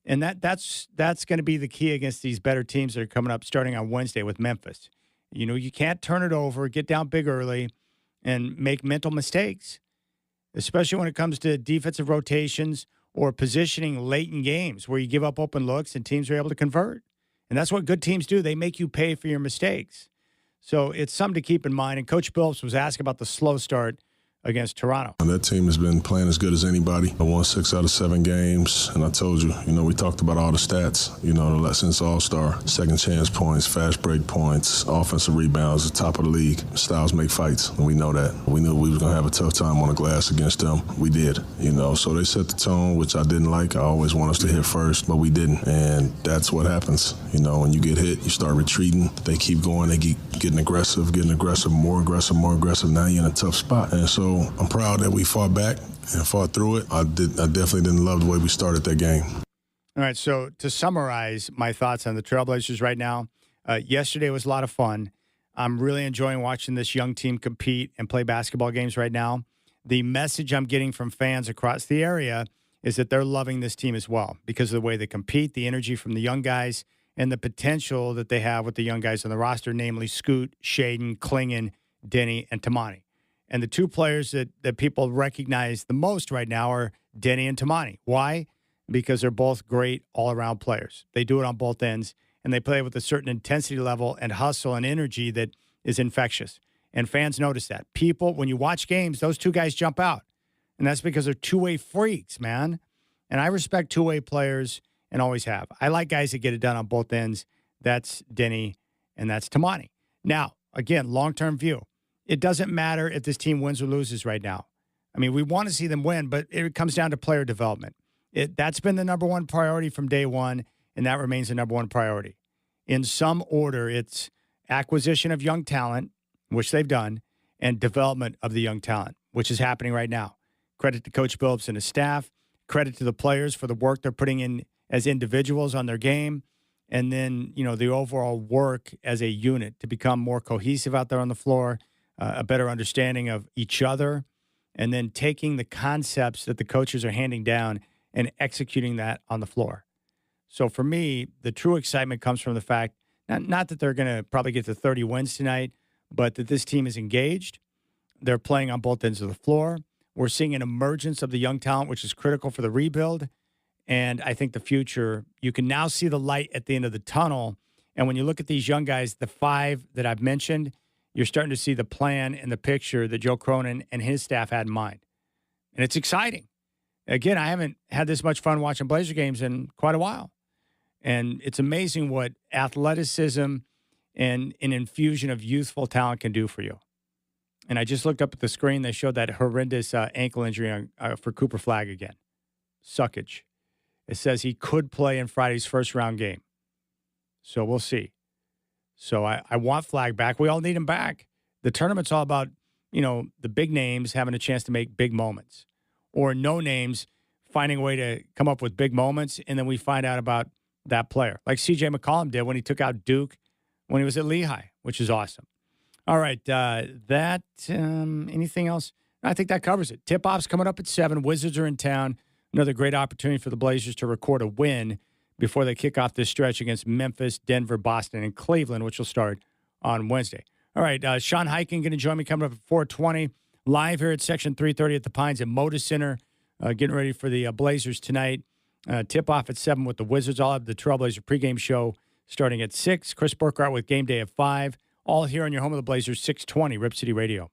And that's going to be the key against these better teams that are coming up starting on Wednesday with Memphis. You can't turn it over, get down big early, and make mental mistakes, especially when it comes to defensive rotations or positioning late in games where you give up open looks and teams are able to convert. And that's what good teams do. They make you pay for your mistakes. So it's something to keep in mind. And Coach Billups was asked about the slow start against Toronto. That team has been playing as good as anybody. I won 6 out of 7 games, and I told you, we talked about all the stats, since All-Star, second chance points, fast break points, offensive rebounds, the top of the league. Styles make fights, and we know that. We knew we was going to have a tough time on the glass against them. We did, so they set the tone, which I didn't like. I always want us to hit first, but we didn't, and that's what happens. When you get hit, you start retreating. They keep going. They keep getting aggressive, more aggressive. Now you're in a tough spot, and so I'm proud that we fought back and fought through it. I definitely didn't love the way we started that game. All right, so to summarize my thoughts on the Trailblazers right now, yesterday was a lot of fun. I'm really enjoying watching this young team compete and play basketball games right now. The message I'm getting from fans across the area is that they're loving this team as well because of the way they compete, the energy from the young guys, and the potential that they have with the young guys on the roster, namely Scoot, Shaden, Klingon, Denny, and Tamani. And the two players that people recognize the most right now are Denny and Tamani. Why? Because they're both great all-around players. They do it on both ends, and they play with a certain intensity level and hustle and energy that is infectious. And fans notice that. People, when you watch games, those two guys jump out. And that's because they're two-way freaks, man. And I respect two-way players and always have. I like guys that get it done on both ends. That's Denny and that's Tamani. Now, again, long-term view. It doesn't matter if this team wins or loses right now. I mean, we want to see them win, but it comes down to player development. That's been the number one priority from day one, and that remains the number one priority. In some order, it's acquisition of young talent, which they've done, and development of the young talent, which is happening right now. Credit to Coach Billups and his staff. Credit to the players for the work they're putting in as individuals on their game. And then, the overall work as a unit to become more cohesive out there on the floor, a better understanding of each other, and then taking the concepts that the coaches are handing down and executing that on the floor. So for me, the true excitement comes from the fact, not that they're going to probably get to 30 wins tonight, but that this team is engaged. They're playing on both ends of the floor. We're seeing an emergence of the young talent, which is critical for the rebuild. And I think the future, you can now see the light at the end of the tunnel And when you look at these young guys, the 5 that I've mentioned, you're starting to see the plan and the picture that Joe Cronin and his staff had in mind. And it's exciting. Again, I haven't had this much fun watching Blazer games in quite a while. And it's amazing what athleticism and an infusion of youthful talent can do for you. And I just looked up at the screen. They showed that horrendous ankle injury for Cooper Flagg again. Suckage. It says he could play in Friday's first-round game. So we'll see. So I want Flagg back. We all need him back. The tournament's all about, the big names having a chance to make big moments, or no names finding a way to come up with big moments, and then we find out about that player, like C.J. McCollum did when he took out Duke when he was at Lehigh, which is awesome. All right, anything else? I think that covers it. Tip-off's coming up at 7. Wizards are in town. Another great opportunity for the Blazers to record a win before they kick off this stretch against Memphis, Denver, Boston, and Cleveland, which will start on Wednesday. All right, Sean Hiking going to join me coming up at 4:20, live here at Section 330 at the Pines at Moda Center, getting ready for the Blazers tonight. Tip-off at 7 with the Wizards. I'll have the Trailblazer pregame show starting at 6. Chris Burkhardt with Game Day at 5. All here on your home of the Blazers, 620 Rip City Radio.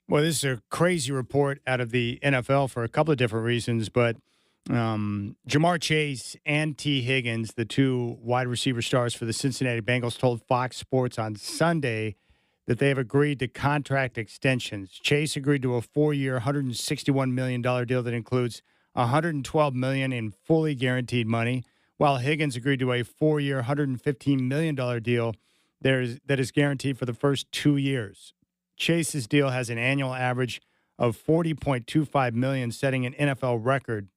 Well, this is a crazy report out of the NFL for a couple of different reasons, but Jamar Chase and T. Higgins, the two wide receiver stars for the Cincinnati Bengals, told Fox Sports on Sunday that they have agreed to contract extensions. Chase agreed to a 4-year, $161 million deal that includes $112 million in fully guaranteed money, while Higgins agreed to a 4-year, $115 million deal that is guaranteed for the first 2 years. Chase's deal has an annual average of $40.25 million, setting an NFL record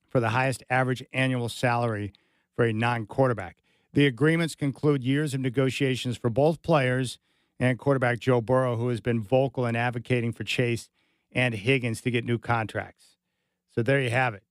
for the highest average annual salary for a non-quarterback. The agreements conclude years of negotiations for both players and quarterback Joe Burrow, who has been vocal in advocating for Chase and Higgins to get new contracts. So there you have it.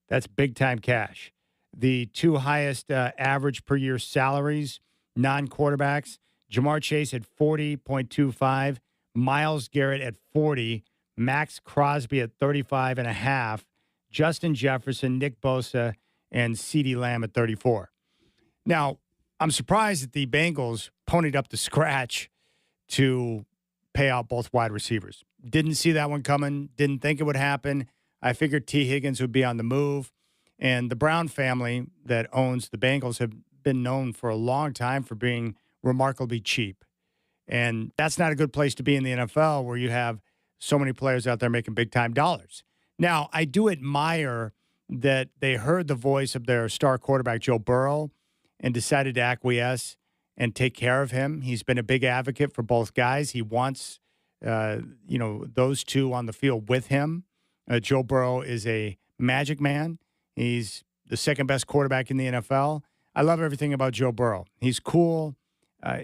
That's big-time cash. The two highest average per year salaries, non-quarterbacks, Jamar Chase at 40.25, Myles Garrett at 40, Max Crosby at 35.5, Justin Jefferson, Nick Bosa, and CeeDee Lamb at 34. Now, I'm surprised that the Bengals ponied up the scratch to pay out both wide receivers. Didn't see that one coming. Didn't think it would happen. I figured T. Higgins would be on the move. And the Brown family that owns the Bengals have been known for a long time for being remarkably cheap. And that's not a good place to be in the NFL, where you have so many players out there making big-time dollars. Now, I do admire that they heard the voice of their star quarterback, Joe Burrow, and decided to acquiesce and take care of him. He's been a big advocate for both guys. He wants, those two on the field with him. Joe Burrow is a magic man. He's the second best quarterback in the NFL. I love everything about Joe Burrow. He's cool.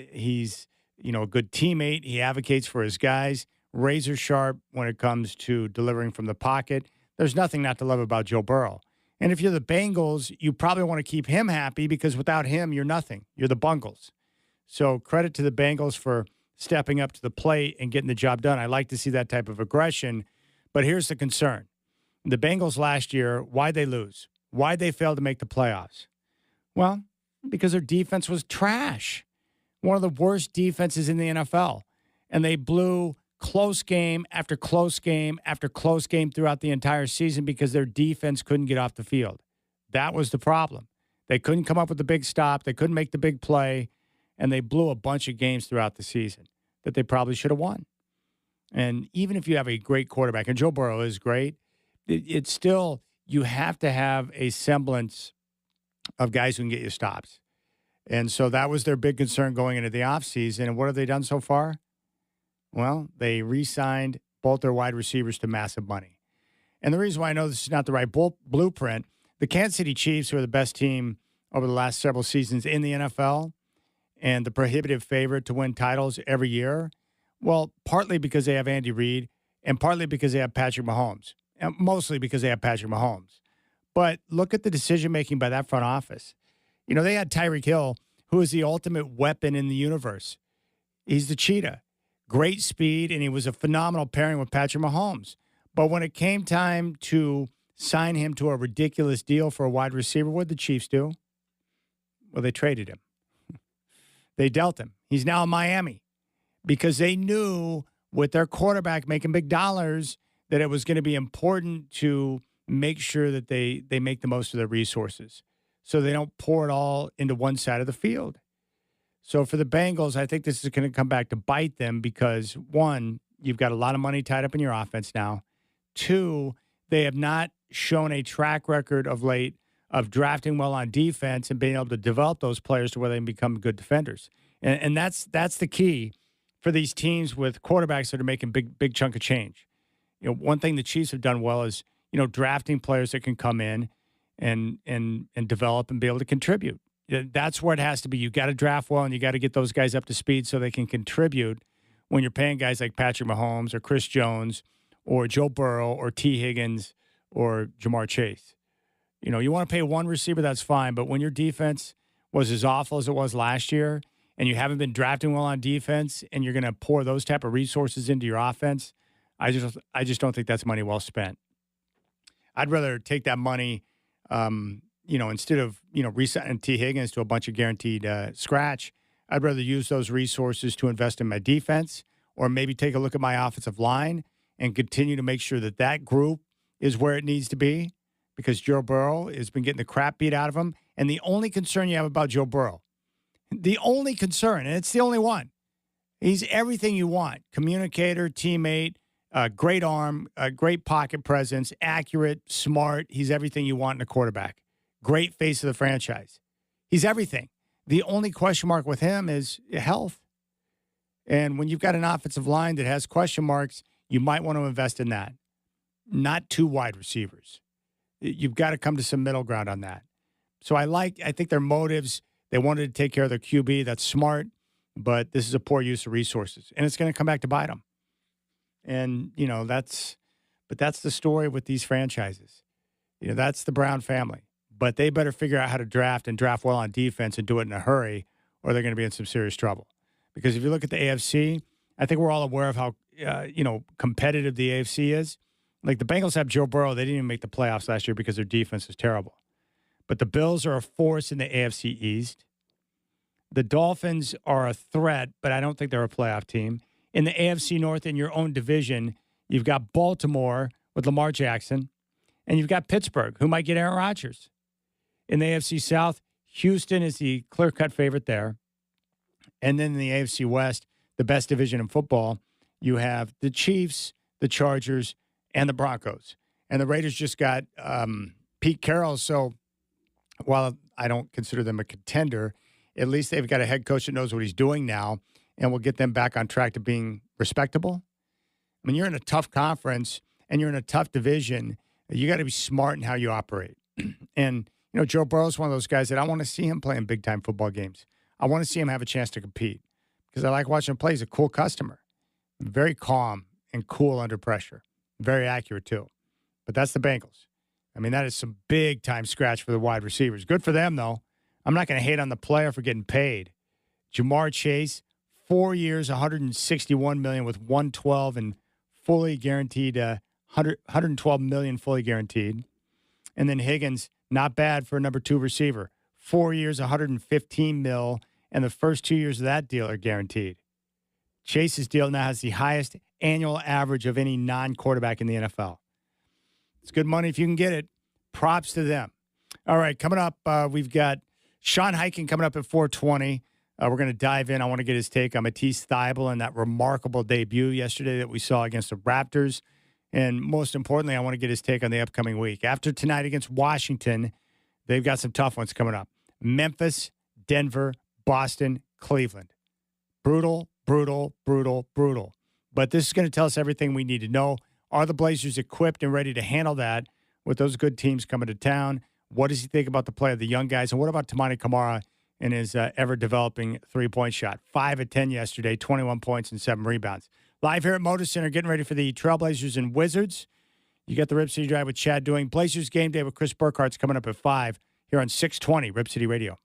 He's, a good teammate. He advocates for his guys. Razor sharp when it comes to delivering from the pocket. There's nothing not to love about Joe Burrow. And if you're the Bengals, you probably want to keep him happy, because without him, you're nothing. You're the Bungles. So credit to the Bengals for stepping up to the plate and getting the job done. I like to see that type of aggression. But here's the concern. The Bengals last year, why'd they lose? Why'd they fail to make the playoffs? Well, because their defense was trash. One of the worst defenses in the NFL. And they blew close game after close game after close game throughout the entire season because their defense couldn't get off the field. That was the problem. They couldn't come up with the big stop. They couldn't make the big play. And they blew a bunch of games throughout the season that they probably should have won. And even if you have a great quarterback, and Joe Burrow is great, it's still, you have to have a semblance of guys who can get you stops. And so that was their big concern going into the offseason. And what have they done so far? Well, they re-signed both their wide receivers to massive money. And the reason why I know this is not the right blueprint, the Kansas City Chiefs, who are the best team over the last several seasons in the NFL and the prohibitive favorite to win titles every year, well, partly because they have Andy Reid and partly because they have Patrick Mahomes, and mostly because they have Patrick Mahomes. But look at the decision-making by that front office. They had Tyreek Hill, who is the ultimate weapon in the universe. He's the cheetah. Great speed, and he was a phenomenal pairing with Patrick Mahomes. But when it came time to sign him to a ridiculous deal for a wide receiver, what did the Chiefs do? Well, they traded him. They dealt him. He's now in Miami because they knew with their quarterback making big dollars that it was going to be important to make sure that they make the most of their resources so they don't pour it all into one side of the field. So for the Bengals, I think this is going to come back to bite them because, one, you've got a lot of money tied up in your offense now. Two, they have not shown a track record of late of drafting well on defense and being able to develop those players to where they can become good defenders. And that's the key for these teams with quarterbacks that are making big chunk of change. One thing the Chiefs have done well is, drafting players that can come in and develop and be able to contribute. That's where it has to be. You got to draft well, and you got to get those guys up to speed so they can contribute when you're paying guys like Patrick Mahomes or Chris Jones or Joe Burrow or T. Higgins or Jamar Chase. You want to pay one receiver, that's fine, but when your defense was as awful as it was last year and you haven't been drafting well on defense and you're going to pour those type of resources into your offense, I just don't think that's money well spent. I'd rather take that money instead of, re-signing T. Higgins to a bunch of guaranteed scratch, I'd rather use those resources to invest in my defense or maybe take a look at my offensive line and continue to make sure that that group is where it needs to be, because Joe Burrow has been getting the crap beat out of him. And the only concern you have about Joe Burrow, the only concern, and it's the only one, he's everything you want. Communicator, teammate, great arm, great pocket presence, accurate, smart. He's everything you want in a quarterback. Great face of the franchise. He's everything. The only question mark with him is health. And when you've got an offensive line that has question marks, you might want to invest in that. Not 2 wide receivers. You've got to come to some middle ground on that. So I think their motives, they wanted to take care of their QB. That's smart, but this is a poor use of resources. And it's going to come back to bite them. And, that's the story with these franchises. That's the Brown family. But they better figure out how to draft and draft well on defense and do it in a hurry, or they're going to be in some serious trouble. Because if you look at the AFC, I think we're all aware of how, competitive the AFC is. Like the Bengals have Joe Burrow. They didn't even make the playoffs last year because their defense is terrible. But the Bills are a force in the AFC East. The Dolphins are a threat, but I don't think they're a playoff team. In the AFC North, in your own division, you've got Baltimore with Lamar Jackson, and you've got Pittsburgh, who might get Aaron Rodgers. In the AFC South, Houston is the clear-cut favorite there. And then in the AFC West, the best division in football, you have the Chiefs, the Chargers, and the Broncos. And the Raiders just got Pete Carroll. So while I don't consider them a contender, at least they've got a head coach that knows what he's doing now and will get them back on track to being respectable. I mean, you're in a tough conference and you're in a tough division. You got to be smart in how you operate. And, Joe Burrow's one of those guys that I want to see him play in big-time football games. I want to see him have a chance to compete because I like watching him play. He's a cool customer. Very calm and cool under pressure. Very accurate, too. But that's the Bengals. I mean, that is some big-time scratch for the wide receivers. Good for them, though. I'm not going to hate on the player for getting paid. Jamar Chase, 4 years, $161 million with $112 and fully guaranteed, $112 million fully guaranteed. And then Higgins, not bad for a number 2 receiver. 4 years, $115 million, and the first 2 years of that deal are guaranteed. Chase's deal now has the highest annual average of any non-quarterback in the NFL. It's good money if you can get it. Props to them. All right, coming up, we've got Sean Highkin coming up at 4:20. We're going to dive in. I want to get his take on Matisse Thybulle and that remarkable debut yesterday that we saw against the Raptors. And most importantly, I want to get his take on the upcoming week. After tonight against Washington, they've got some tough ones coming up. Memphis, Denver, Boston, Cleveland. Brutal, brutal, brutal, brutal. But this is going to tell us everything we need to know. Are the Blazers equipped and ready to handle that with those good teams coming to town? What does he think about the play of the young guys? And what about Tamani Kamara and his ever-developing three-point shot? 5 of 10 yesterday, 21 points and 7 rebounds. Live here at Motor Center, getting ready for the Trailblazers and Wizards. You got the Rip City Drive with Chad doing Blazers Game Day with Chris Burkhart's coming up at 5 here on 620 Rip City Radio.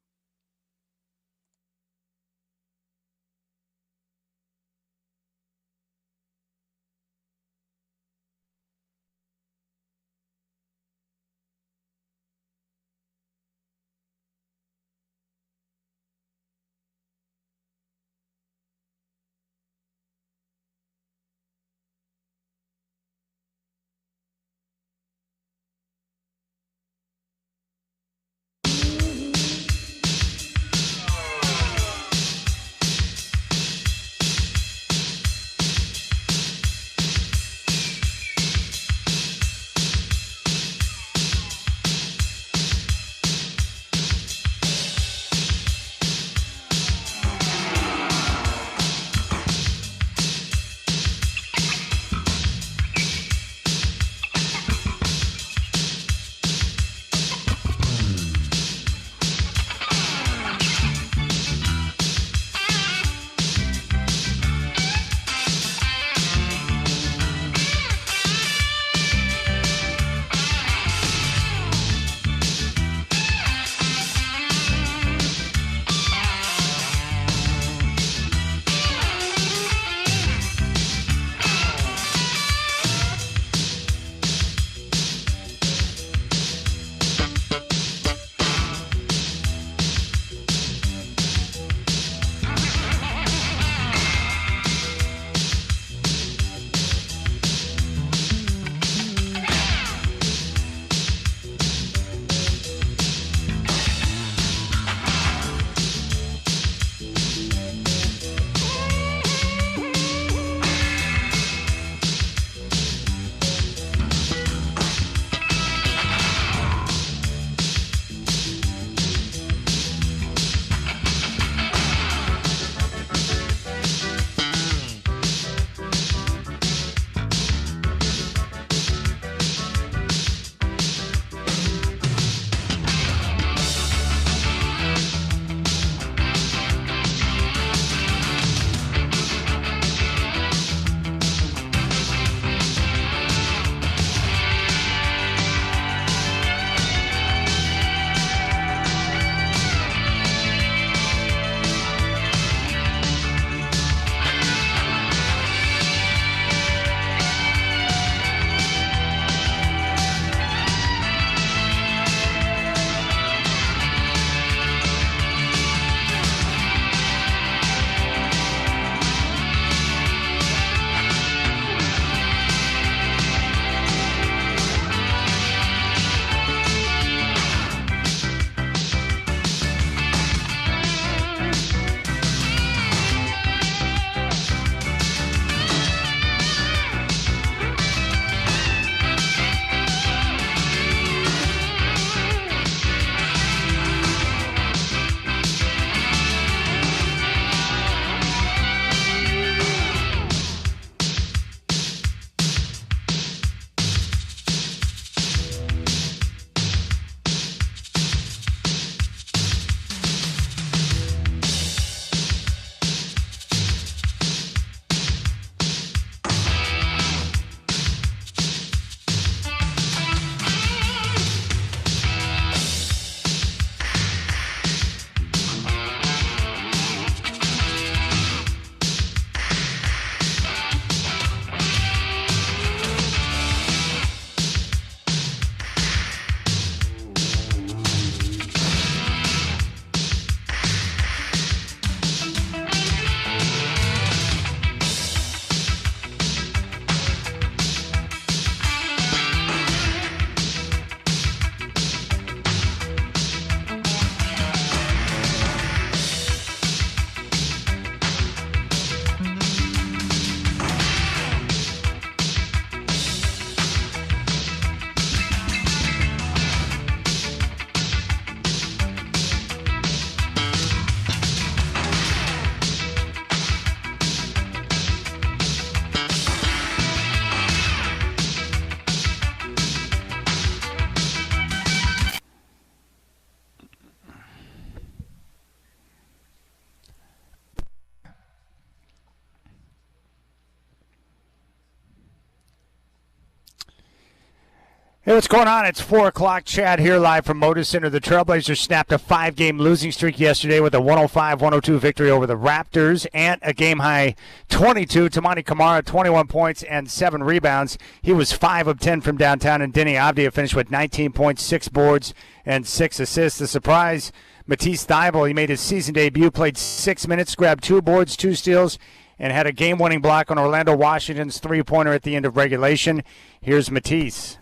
Hey, what's going on? It's 4 o'clock. Chad here live from Moda Center. The Trailblazers snapped a 5-game losing streak yesterday with a 105-102 victory over the Raptors and a game-high 22. Tamani Kamara, 21 points and 7 rebounds. He was 5 of 10 from downtown, and Denny Avdia finished with 19 points, 6 boards, and 6 assists. The surprise, Matisse Thybulle, he made his season debut, played 6 minutes, grabbed 2 boards, 2 steals, and had a game-winning block on Orlando Washington's three-pointer at the end of regulation. Here's Matisse.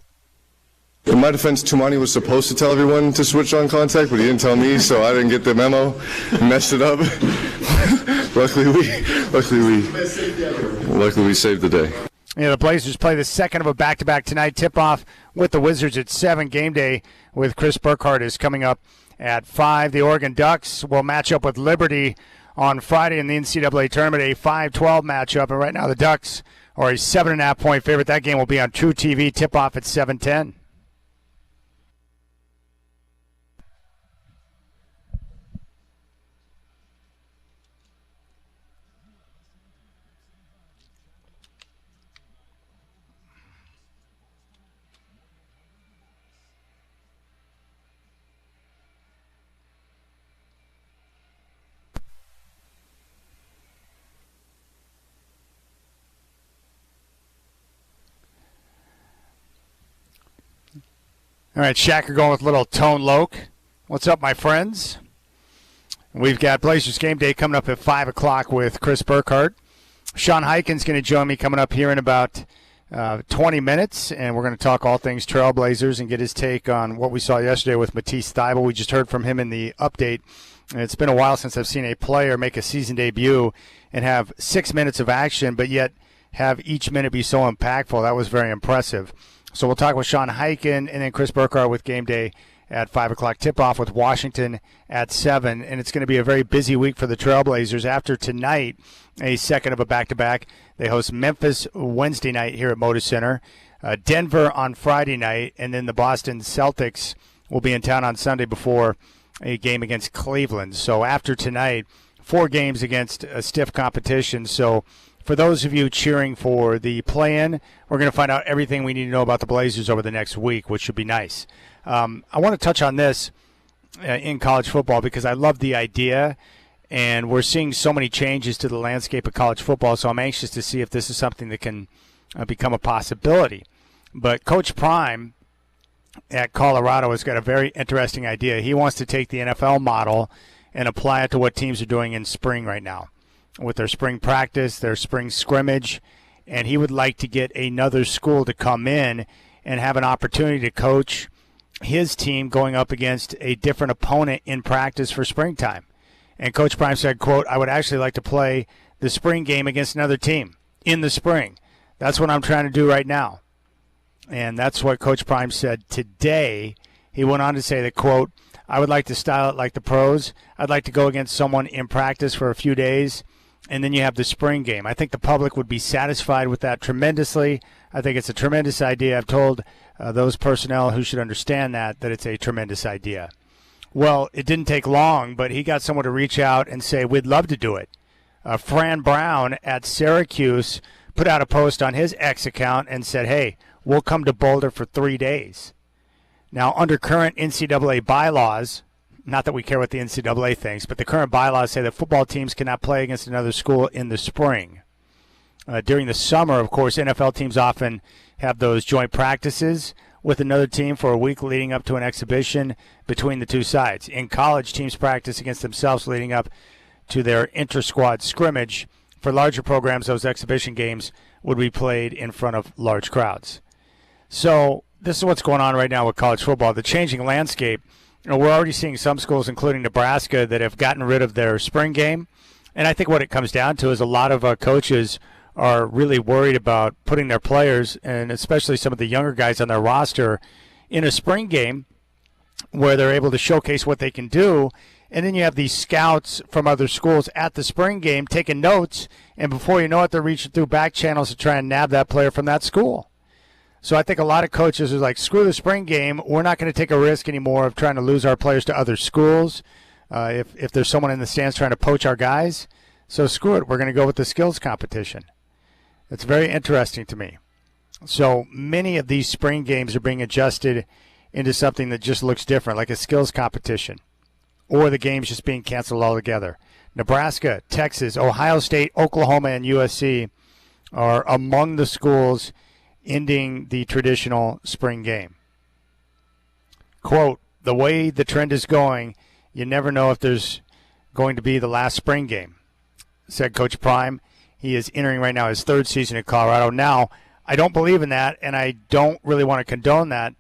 In my defense, Tumani was supposed to tell everyone to switch on contact, but he didn't tell me, so I didn't get the memo. Messed it up. Luckily we saved the day. Yeah, the Blazers play the second of a back-to-back tonight. Tip-off with the Wizards at 7. Game day with Chris Burkhardt is coming up at 5. The Oregon Ducks will match up with Liberty on Friday in the NCAA tournament, a 5-12 matchup. And right now the Ducks are a 7.5-point favorite. That game will be on True TV. Tip-off at 7:10. All right, Shacker going with little Tone Loke. What's up, my friends? We've got Blazers Game Day coming up at 5 o'clock with Chris Burkhardt. Sean Hyken's going to join me coming up here in about 20 minutes, and we're going to talk all things Trailblazers and get his take on what we saw yesterday with Matisse Thybulle. We just heard from him in the update. And it's been a while since I've seen a player make a season debut and have 6 minutes of action, but yet have each minute be so impactful. That was very impressive. So we'll talk with Sean Hyken and then Chris Burkhardt with Game Day at 5 o'clock. Tip-off with Washington at 7. And it's going to be a very busy week for the Trailblazers. After tonight, a second of a back-to-back, they host Memphis Wednesday night here at Moda Center, Denver on Friday night, and then the Boston Celtics will be in town on Sunday before a game against Cleveland. So after tonight, 4 games against a stiff competition. So for those of you cheering for the play-in, we're going to find out everything we need to know about the Blazers over the next week, which should be nice. I want to touch on this in college football because I love the idea, and we're seeing so many changes to the landscape of college football, so I'm anxious to see if this is something that can become a possibility. But Coach Prime at Colorado has got a very interesting idea. He wants to take the NFL model and apply it to what teams are doing in spring right now, with their spring practice, their spring scrimmage, and he would like to get another school to come in and have an opportunity to coach his team going up against a different opponent in practice for springtime. And Coach Prime said, quote, I would actually like to play the spring game against another team in the spring. That's what I'm trying to do right now. And that's what Coach Prime said today. He went on to say that, quote, I would like to style it like the pros. I'd like to go against someone in practice for a few days, and then you have the spring game. I think the public would be satisfied with that tremendously. I think it's a tremendous idea. I've told those personnel who should understand that it's a tremendous idea. Well, it didn't take long, but he got someone to reach out and say, we'd love to do it. Fran Brown at Syracuse put out a post on his X account and said, hey, we'll come to Boulder for 3 days. Now, under current NCAA bylaws, not that we care what the NCAA thinks, but the current bylaws say that football teams cannot play against another school in the spring. During the summer, of course, NFL teams often have those joint practices with another team for a week leading up to an exhibition between the two sides. In college, teams practice against themselves leading up to their inter-squad scrimmage. For larger programs, those exhibition games would be played in front of large crowds. So this is what's going on right now with college football. The changing landscape. We're already seeing some schools, including Nebraska, that have gotten rid of their spring game. And I think what it comes down to is a lot of coaches are really worried about putting their players, and especially some of the younger guys on their roster, in a spring game where they're able to showcase what they can do. And then you have these scouts from other schools at the spring game taking notes, and before you know it, they're reaching through back channels to try and nab that player from that school. So I think a lot of coaches are like, screw the spring game. We're not going to take a risk anymore of trying to lose our players to other schools if there's someone in the stands trying to poach our guys. So screw it. We're going to go with the skills competition. It's very interesting to me. So many of these spring games are being adjusted into something that just looks different, like a skills competition, or the games just being canceled altogether. Nebraska, Texas, Ohio State, Oklahoma, and USC are among the schools ending the traditional spring game. Quote, the way the trend is going, you never know if there's going to be the last spring game, said Coach Prime. He is entering right now his third season at Colorado. Now, I don't believe in that, and I don't really want to condone that.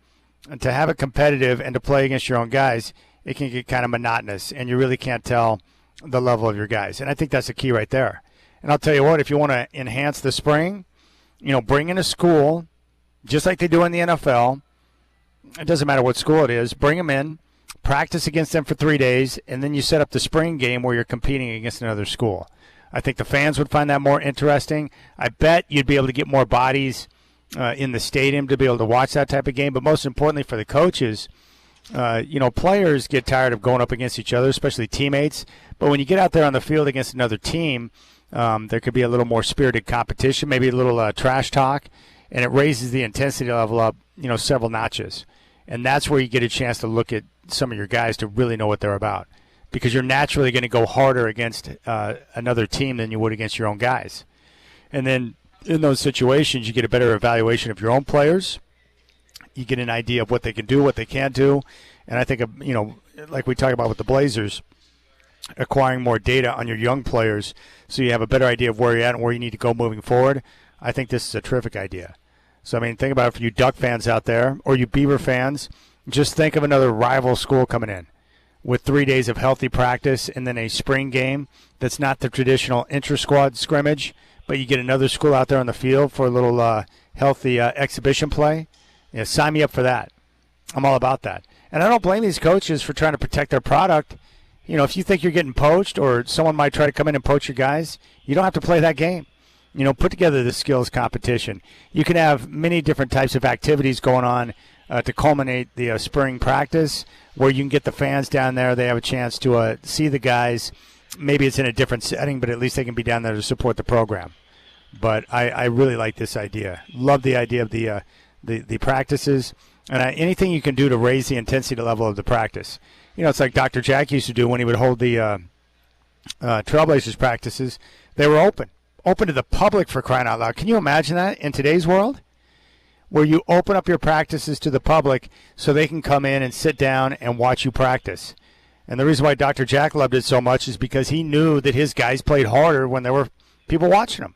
And to have it competitive and to play against your own guys, it can get kind of monotonous, and you really can't tell the level of your guys. And I think that's the key right there. And I'll tell you what, if you want to enhance the spring, bring in a school, just like they do in the NFL. It doesn't matter what school it is. Bring them in, practice against them for 3 days, and then you set up the spring game where you're competing against another school. I think the fans would find that more interesting. I bet you'd be able to get more bodies in the stadium to be able to watch that type of game. But most importantly for the coaches, players get tired of going up against each other, especially teammates. But when you get out there on the field against another team, there could be a little more spirited competition, maybe a little trash talk, and it raises the intensity level up, several notches. And that's where you get a chance to look at some of your guys to really know what they're about, because you're naturally going to go harder against another team than you would against your own guys. And then in those situations, you get a better evaluation of your own players. You get an idea of what they can do, what they can't do. And I think, like we talked about with the Blazers, acquiring more data on your young players so you have a better idea of where you're at and where you need to go moving forward. I think this is a terrific idea. So, think about it for you Duck fans out there or you Beaver fans. Just think of another rival school coming in with 3 days of healthy practice and then a spring game that's not the traditional intra-squad scrimmage, but you get another school out there on the field for a little healthy exhibition play. Sign me up for that. I'm all about that. And I don't blame these coaches for trying to protect their product. If you think you're getting poached or someone might try to come in and poach your guys, you don't have to play that game. Put together the skills competition. You can have many different types of activities going on to culminate the spring practice where you can get the fans down there. They have a chance to see the guys. Maybe it's in a different setting, but at least they can be down there to support the program. But I really like this idea. Love the idea of the practices. And anything you can do to raise the intensity level of the practice. It's like Dr. Jack used to do when he would hold the Trailblazers practices. They were open to the public, for crying out loud. Can you imagine that in today's world? Where you open up your practices to the public so they can come in and sit down and watch you practice. And the reason why Dr. Jack loved it so much is because he knew that his guys played harder when there were people watching them.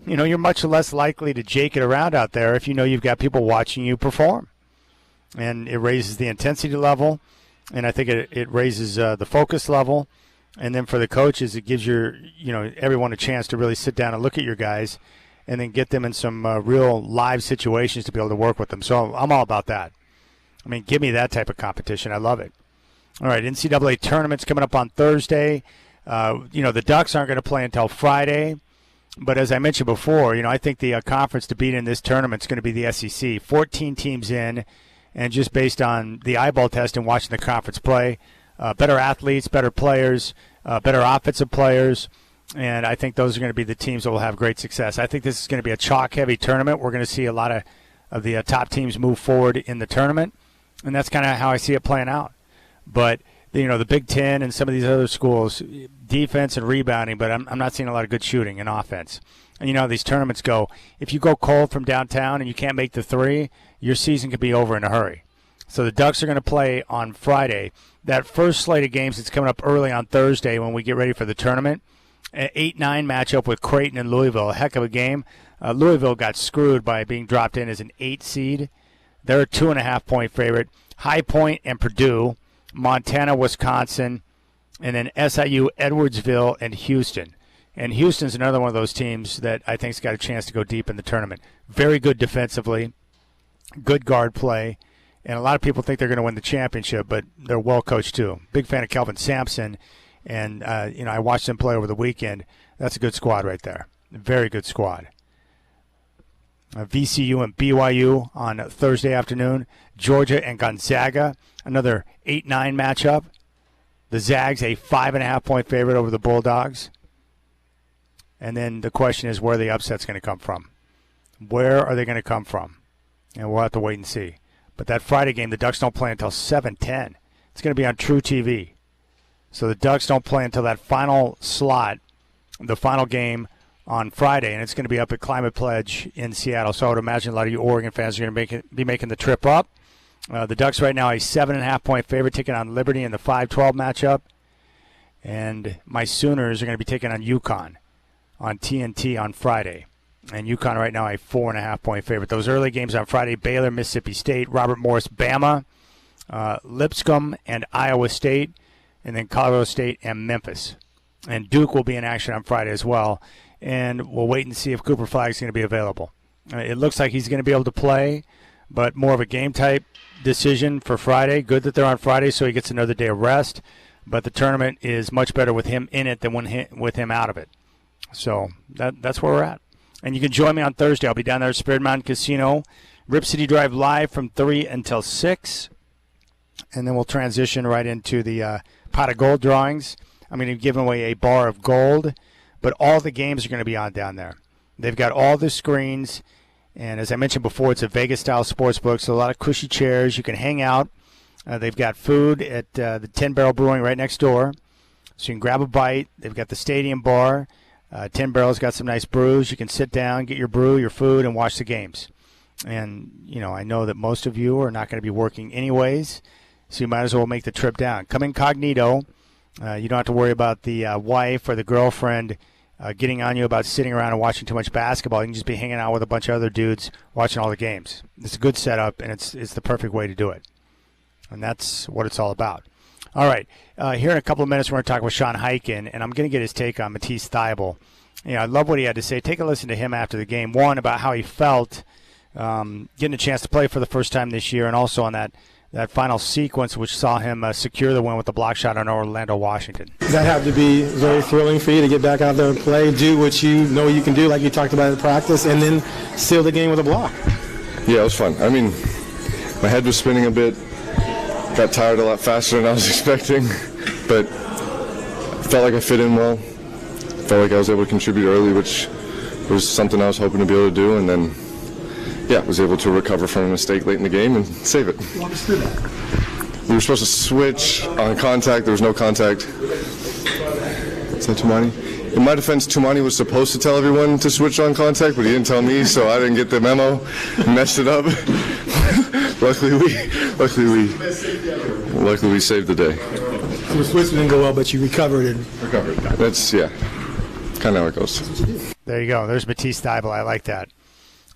You're much less likely to jake it around out there if you know you've got people watching you perform. And it raises the intensity level, and I think it raises the focus level. And then for the coaches, it gives everyone a chance to really sit down and look at your guys and then get them in some real live situations to be able to work with them. So I'm all about that. Give me that type of competition. I love it. All right, NCAA tournament's coming up on Thursday. The Ducks aren't going to play until Friday. But as I mentioned before, I think the conference to beat in this tournament is going to be the SEC. 14 teams in, and just based on the eyeball test and watching the conference play, better athletes, better players, better offensive players, and I think those are going to be the teams that will have great success. I think this is going to be a chalk-heavy tournament. We're going to see a lot of the top teams move forward in the tournament, and that's kind of how I see it playing out. But the Big Ten and some of these other schools, defense and rebounding, but I'm not seeing a lot of good shooting and offense. And how these tournaments go. If you go cold from downtown and you can't make the three, your season could be over in a hurry. So the Ducks are going to play on Friday. That first slate of games that's coming up early on Thursday when we get ready for the tournament, an 8-9 matchup with Creighton and Louisville. A heck of a game. Louisville got screwed by being dropped in as an 8 seed. They're a 2.5-point favorite. High Point and Purdue, Montana, Wisconsin, and then SIU, Edwardsville, and Houston. And Houston's another one of those teams that I think's got a chance to go deep in the tournament. Very good defensively, good guard play, and a lot of people think they're going to win the championship, but they're well coached too. Big fan of Kelvin Sampson, and I watched him play over the weekend. That's a good squad right there. Very good squad. VCU and BYU on Thursday afternoon. Georgia and Gonzaga, another 8-9 matchup. The Zags, a 5.5-point favorite over the Bulldogs. And then the question is where the upset's going to come from. Where are they going to come from? And we'll have to wait and see. But that Friday game, the Ducks don't play until 7:10. It's going to be on True TV. So the Ducks don't play until that final slot, the final game on Friday, and it's going to be up at Climate Pledge in Seattle. So I would imagine a lot of you Oregon fans are going to be making the trip up. The Ducks right now a 7.5-point favorite, taking on Liberty in the 5-12 matchup. And my Sooners are going to be taking on UConn on TNT on Friday. And UConn right now a 4.5-point favorite. Those early games on Friday, Baylor, Mississippi State, Robert Morris, Bama, Lipscomb, and Iowa State, and then Colorado State and Memphis. And Duke will be in action on Friday as well. And we'll wait and see if Cooper Flagg is going to be available. It looks like he's going to be able to play, but more of a game-type decision for Friday. Good that they're on Friday so he gets another day of rest. But the tournament is much better with him in it than with him out of it. So that's where we're at. And you can join me on Thursday. I'll be down there at Spirit Mountain Casino. RipCityDrive live from 3 until 6. And then we'll transition right into the pot of gold drawings. I'm going to give away a bar of gold. But all the games are going to be on down there. They've got all the screens. And as I mentioned before, it's a Vegas-style sports book, so a lot of cushy chairs. You can hang out. They've got food at the 10 Barrel Brewing right next door. So you can grab a bite. They've got the stadium bar. 10 Barrel's got some nice brews. You can sit down, get your brew, your food, and watch the games. And, I know that most of you are not going to be working anyways, so you might as well make the trip down. Come incognito. You don't have to worry about the wife or the girlfriend getting on you about sitting around and watching too much basketball. You can just be hanging out with a bunch of other dudes watching all the games. It's a good setup, and it's the perfect way to do it. And that's what it's all about. All right, here in a couple of minutes, we're going to talk with Sean Highkin, and I'm going to get his take on Matisse Thybulle. I love what he had to say. Take a listen to him after the game. One, about how he felt getting a chance to play for the first time this year, and also on that final sequence, which saw him secure the win with the block shot on Orlando, Washington. That had to be very thrilling for you to get back out there and play, do what you know you can do, like you talked about in practice, and then seal the game with a block. Yeah, it was fun. I mean, my head was spinning a bit. Got tired a lot faster than I was expecting, but felt like I fit in well. Felt like I was able to contribute early, which was something I was hoping to be able to do, and then, was able to recover from a mistake late in the game and save it. Walk us through that. We were supposed to switch on contact. There was no contact. Is that Tumani? In my defense, Tumani was supposed to tell everyone to switch on contact, but he didn't tell me, so I didn't get the memo. Messed it up. Luckily we saved the day. So the switch didn't go well, but you recovered. That's, kind of how it goes. There you go. There's Matisse Thybulle. I like that.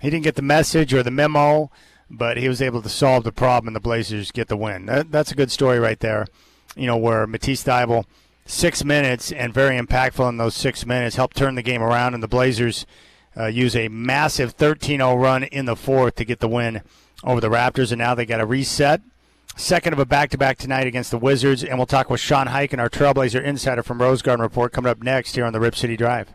He didn't get the message or the memo, but he was able to solve the problem, and the Blazers get the win. That's a good story right there, where Matisse Thybulle, 6 minutes, and very impactful in those 6 minutes, helped turn the game around, and the Blazers use a massive 13-0 run in the fourth to get the win over the Raptors, and now they got a reset. Second of a back-to-back tonight against the Wizards, and we'll talk with Sean Highkin, our Trailblazer insider from Rose Garden Report, coming up next here on the Rip City Drive.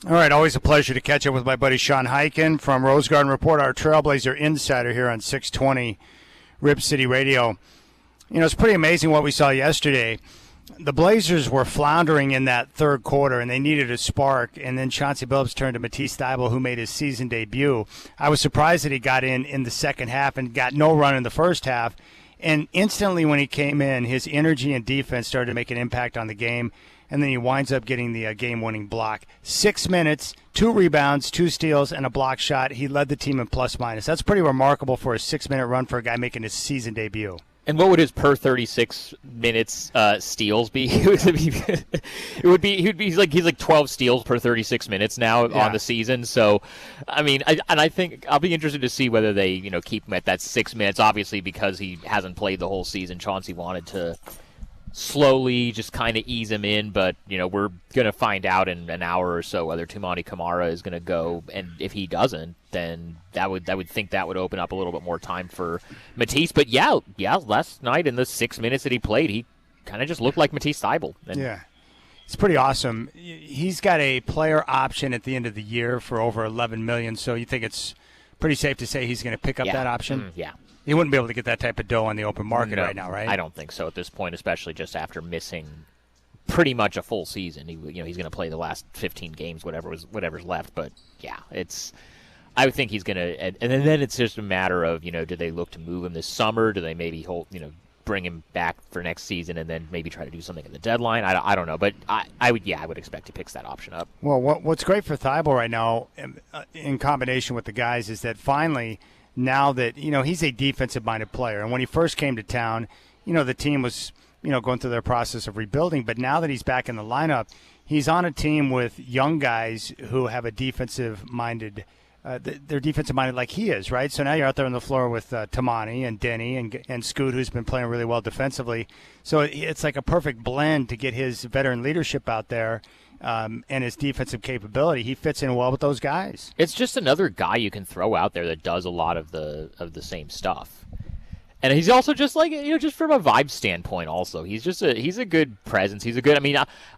All right, always a pleasure to catch up with my buddy Sean Hyken from Rose Garden Report, our Trailblazer insider here on 620 Rip City Radio. You know, it's pretty amazing what we saw yesterday. The Blazers were floundering in that third quarter, and they needed a spark, and then Chauncey Billups turned to Matisse Thybulle, who made his season debut. I was surprised that he got in the second half and got no run in the first half, and instantly when he came in, his energy and defense started to make an impact on the game, and then he winds up getting the game-winning block. 6 minutes, 2 rebounds, 2 steals, and a block shot. He led the team in plus-minus. That's pretty remarkable for a 6-minute run for a guy making his season debut. And what would his per 36 minutes steals be? He's like 12 steals per 36 minutes now on the season. So, I mean, I think I'll be interested to see whether they keep him at that 6 minutes. Obviously, because he hasn't played the whole season, Chauncey wanted to slowly just kind of ease him in, but we're going to find out in an hour or so whether Toumani Camara is going to go, and if he doesn't, then I would think that would open up a little bit more time for Matisse. But yeah, last night in the 6 minutes that he played, he kind of just looked like Matisse Thybulle. Yeah, it's pretty awesome. He's got a player option at the end of the year for over $11 million, so you think it's pretty safe to say he's going to pick up that option? Yeah. He wouldn't be able to get that type of dough on the open market right now, right? I don't think so at this point, especially just after missing pretty much a full season. He's going to play the last 15 games, whatever's left. But yeah, I would think he's going to, and then it's just a matter of do they look to move him this summer? Do they maybe bring him back for next season and then maybe try to do something at the deadline? I don't know, but I would expect he picks that option up. Well, what's great for Thybulle right now, in combination with the guys, is that finally, now that, he's a defensive-minded player. And when he first came to town, the team was, going through their process of rebuilding. But now that he's back in the lineup, he's on a team with young guys who have a defensive-minded they're defensive-minded like he is, right? So now you're out there on the floor with Toumani and Denny and Scoot, who's been playing really well defensively. So it's like a perfect blend to get his veteran leadership out there. And his defensive capability, he fits in well with those guys. It's just another guy you can throw out there that does a lot of the same stuff. And he's also just like, just from a vibe standpoint also. He's a good presence. He's a good,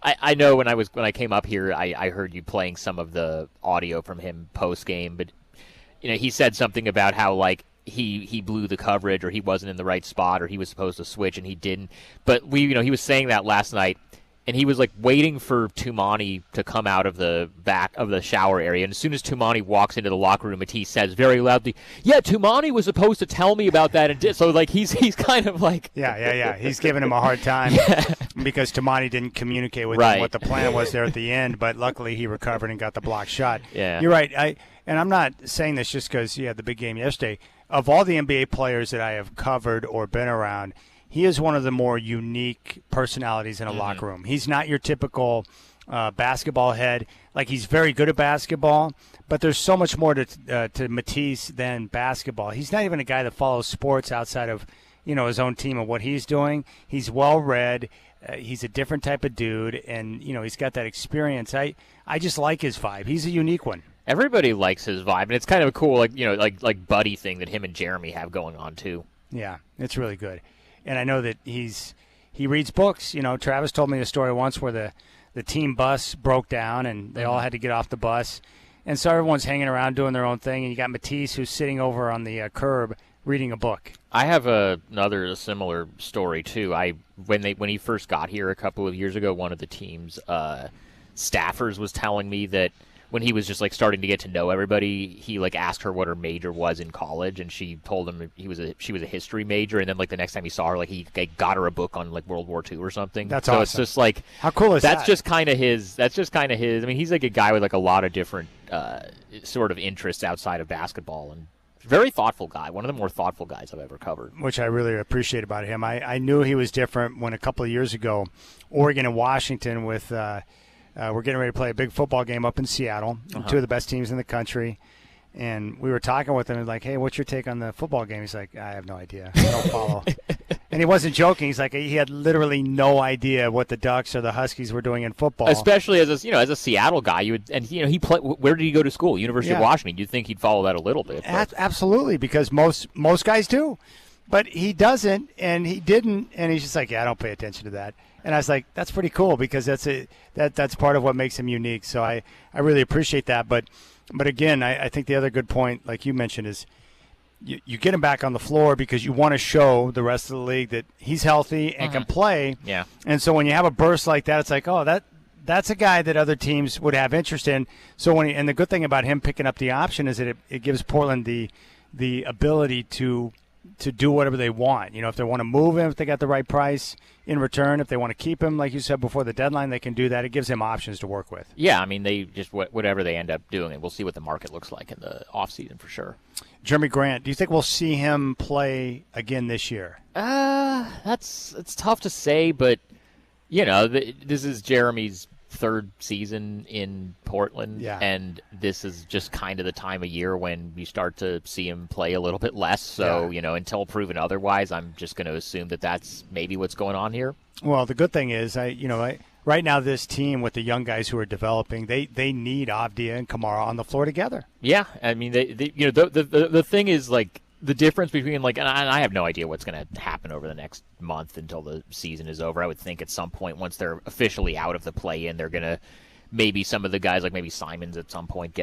I know when I came up here, I heard you playing some of the audio from him post game, but he said something about how like he blew the coverage, or he wasn't in the right spot, or he was supposed to switch and he didn't. But he was saying that last night. And he was like waiting for Toumani to come out of the back of the shower area. And as soon as Toumani walks into the locker room, Matisse says very loudly, "Yeah, Toumani was supposed to tell me about that." And so like he's kind of like he's giving him a hard time because Toumani didn't communicate with him what the plan was there at the end. But luckily he recovered and got the block shot. Yeah, you're right. And I'm not saying this just because he had the big game yesterday. Of all the NBA players that I have covered or been around, he is one of the more unique personalities in a locker room. He's not your typical basketball head. Like, he's very good at basketball, but there's so much more to Matisse than basketball. He's not even a guy that follows sports outside of his own team and what he's doing. He's well-read. He's a different type of dude, and he's got that experience. I just like his vibe. He's a unique one. Everybody likes his vibe, and it's kind of a cool like buddy thing that him and Jeremy have going on too. Yeah, it's really good. And I know that he reads books. Travis told me a story once where the team bus broke down and they all had to get off the bus. And so everyone's hanging around doing their own thing. And you got Matisse, who's sitting over on the curb reading a book. I have a similar story, too. When he first got here a couple of years ago, one of the team's staffers was telling me that when he was just like starting to get to know everybody, he like asked her what her major was in college, and she told him she was a history major. And then like the next time he saw her, like he got her a book on like World War II or something. That's so awesome. It's just like, how cool is that? That's just kind of his. I mean, he's like a guy with like a lot of different sort of interests outside of basketball, and very thoughtful guy. One of the more thoughtful guys I've ever covered. Which I really appreciate about him. I knew he was different when a couple of years ago, Oregon and Washington with. We're getting ready to play a big football game up in Seattle, two of the best teams in the country. And we were talking with him, like, hey, what's your take on the football game? He's like, I have no idea. I don't follow. And he wasn't joking. He's like, he had literally no idea what the Ducks or the Huskies were doing in football. Especially as a Seattle guy, he played. Where did he go to school? University of Washington. You'd think he'd follow that a little bit. Absolutely, because most guys do. But he doesn't, and he didn't, and he's just like, I don't pay attention to that. And I was like, that's pretty cool because that's part of what makes him unique. So I really appreciate that. But again, I think the other good point, like you mentioned, is you get him back on the floor because you want to show the rest of the league that he's healthy and can play. Yeah. And so when you have a burst like that, it's like, oh, that's a guy that other teams would have interest in. So and the good thing about him picking up the option is that it gives Portland the ability to do whatever they want. If they want to move him, if they got the right price in return, if they want to keep him, like you said, before the deadline, they can do that. It gives them options to work with. Yeah, I mean, they just whatever they end up doing, and we'll see what the market looks like in the offseason for sure. Jeremy Grant, do you think we'll see him play again this year? It's tough to say, but this is Jeremy's third season in Portland, and this is just kind of the time of year when you start to see him play a little bit less. So, until proven otherwise, I'm just going to assume that that's maybe what's going on here. Well, the good thing is, right now this team with the young guys who are developing, they need Avdia and Kamara on the floor together. Yeah, I mean, the thing is, like, the difference between, and I have no idea what's going to happen over the next month until the season is over. I would think at some point, once they're officially out of the play-in, they're going to maybe some of the guys, like maybe Simons at some point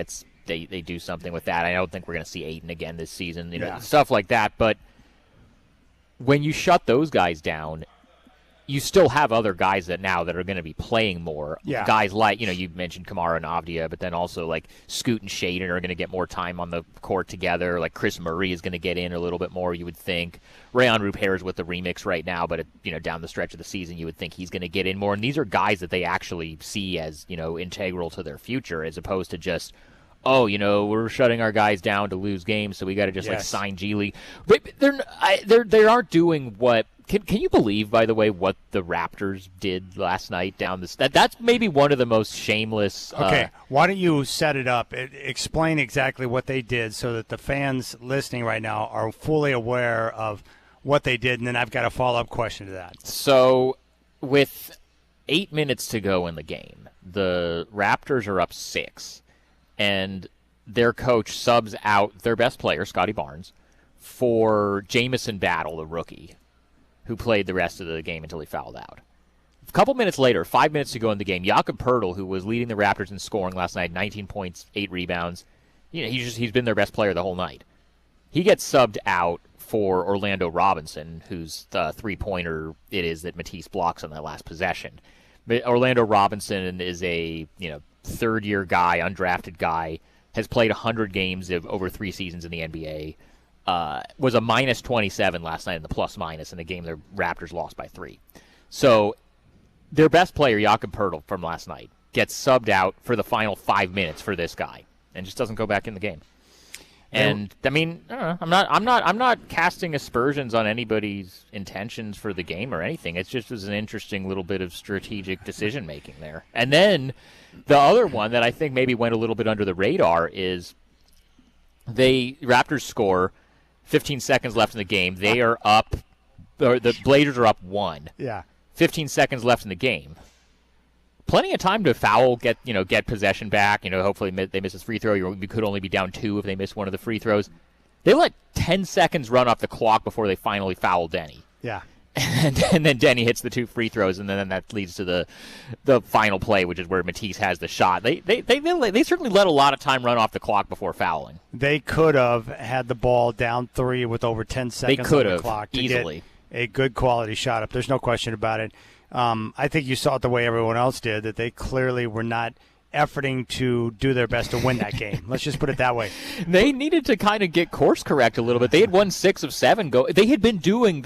they do something with that. I don't think we're going to see Ayton again this season, stuff like that. But when you shut those guys down, you still have other guys that are going to be playing more. Yeah. Guys like, you mentioned Kamara and Avdia, but then also like Scoot and Shaden are going to get more time on the court together. Like Chris Murray is going to get in a little bit more, you would think. Rayon Rupert is with the remix right now, but down the stretch of the season, you would think he's going to get in more. And these are guys that they actually see as, integral to their future, as opposed to just, we're shutting our guys down to lose games, so we got to just sign G League. But they aren't doing what. Can you believe, by the way, what the Raptors did last night down this? That's maybe one of the most shameless. Okay, why don't you set it up? Explain exactly what they did so that the fans listening right now are fully aware of what they did, and then I've got a follow-up question to that. So, with 8 minutes to go in the game, the Raptors are up 6, and their coach subs out their best player, Scotty Barnes, for Jamison Battle, the rookie, who played the rest of the game until he fouled out. A couple minutes later, 5 minutes to go in the game, Jakob Poeltl, who was leading the Raptors in scoring last night, 19 points, 8 rebounds, he's been their best player the whole night. He gets subbed out for Orlando Robinson, whose three-pointer it is that Matisse blocks on that last possession. But Orlando Robinson is a third-year guy, undrafted guy, has played 100 games over 3 seasons in the NBA. Was a minus 27 last night in the plus-minus in a game the Raptors lost by 3. So their best player, Jakob Poeltl, from last night, gets subbed out for the final 5 minutes for this guy and just doesn't go back in the game. And I mean, I don't know, I'm not casting aspersions on anybody's intentions for the game or anything. It just was an interesting little bit of strategic decision making there. And then the other one that I think maybe went a little bit under the radar is Raptors score. 15 seconds left in the game. They are up, or the Blazers are up 1. Yeah. 15 seconds left in the game. Plenty of time to foul, get possession back. Hopefully they miss a free throw. You could only be down 2 if they miss one of the free throws. They let 10 seconds run off the clock before they finally foul Denny. Yeah. And then Denny hits the 2 free throws, and then that leads to the final play, which is where Matisse has the shot. They certainly let a lot of time run off the clock before fouling. They could have had the ball down 3 with over 10 seconds on the clock to easily get a good quality shot up. There's no question about it. I think you saw it the way everyone else did, that they clearly were not efforting to do their best to win that game. Let's just put it that way. They needed to kind of get course correct a little bit. They had won 6 of 7 go. They had been doing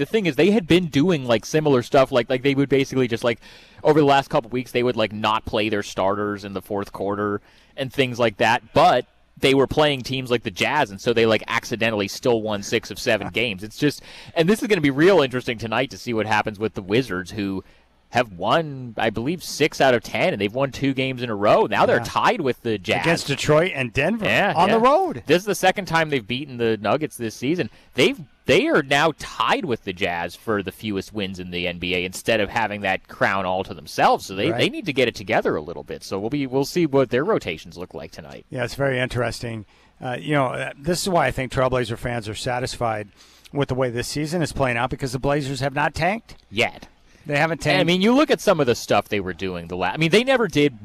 like similar stuff. Like they would basically just like over the last couple of weeks they would like not play their starters in the fourth quarter and things like that. But they were playing teams like the Jazz, and so they like accidentally still won 6 of 7 games. It's just, and this is going to be real interesting tonight to see what happens with the Wizards, who have won, I believe, 6 out of 10, and they've won 2 games in a row. Now they're tied with the Jazz. Against Detroit and Denver on the road. This is the second time they've beaten the Nuggets this season. They are now tied with the Jazz for the fewest wins in the NBA instead of having that crown all to themselves. So they need to get it together a little bit. So we'll see what their rotations look like tonight. Yeah, it's very interesting. This is why I think Trailblazer fans are satisfied with the way this season is playing out, because the Blazers have not tanked yet. They haven't taken. I mean, you look at some of the stuff they were doing I mean, they never did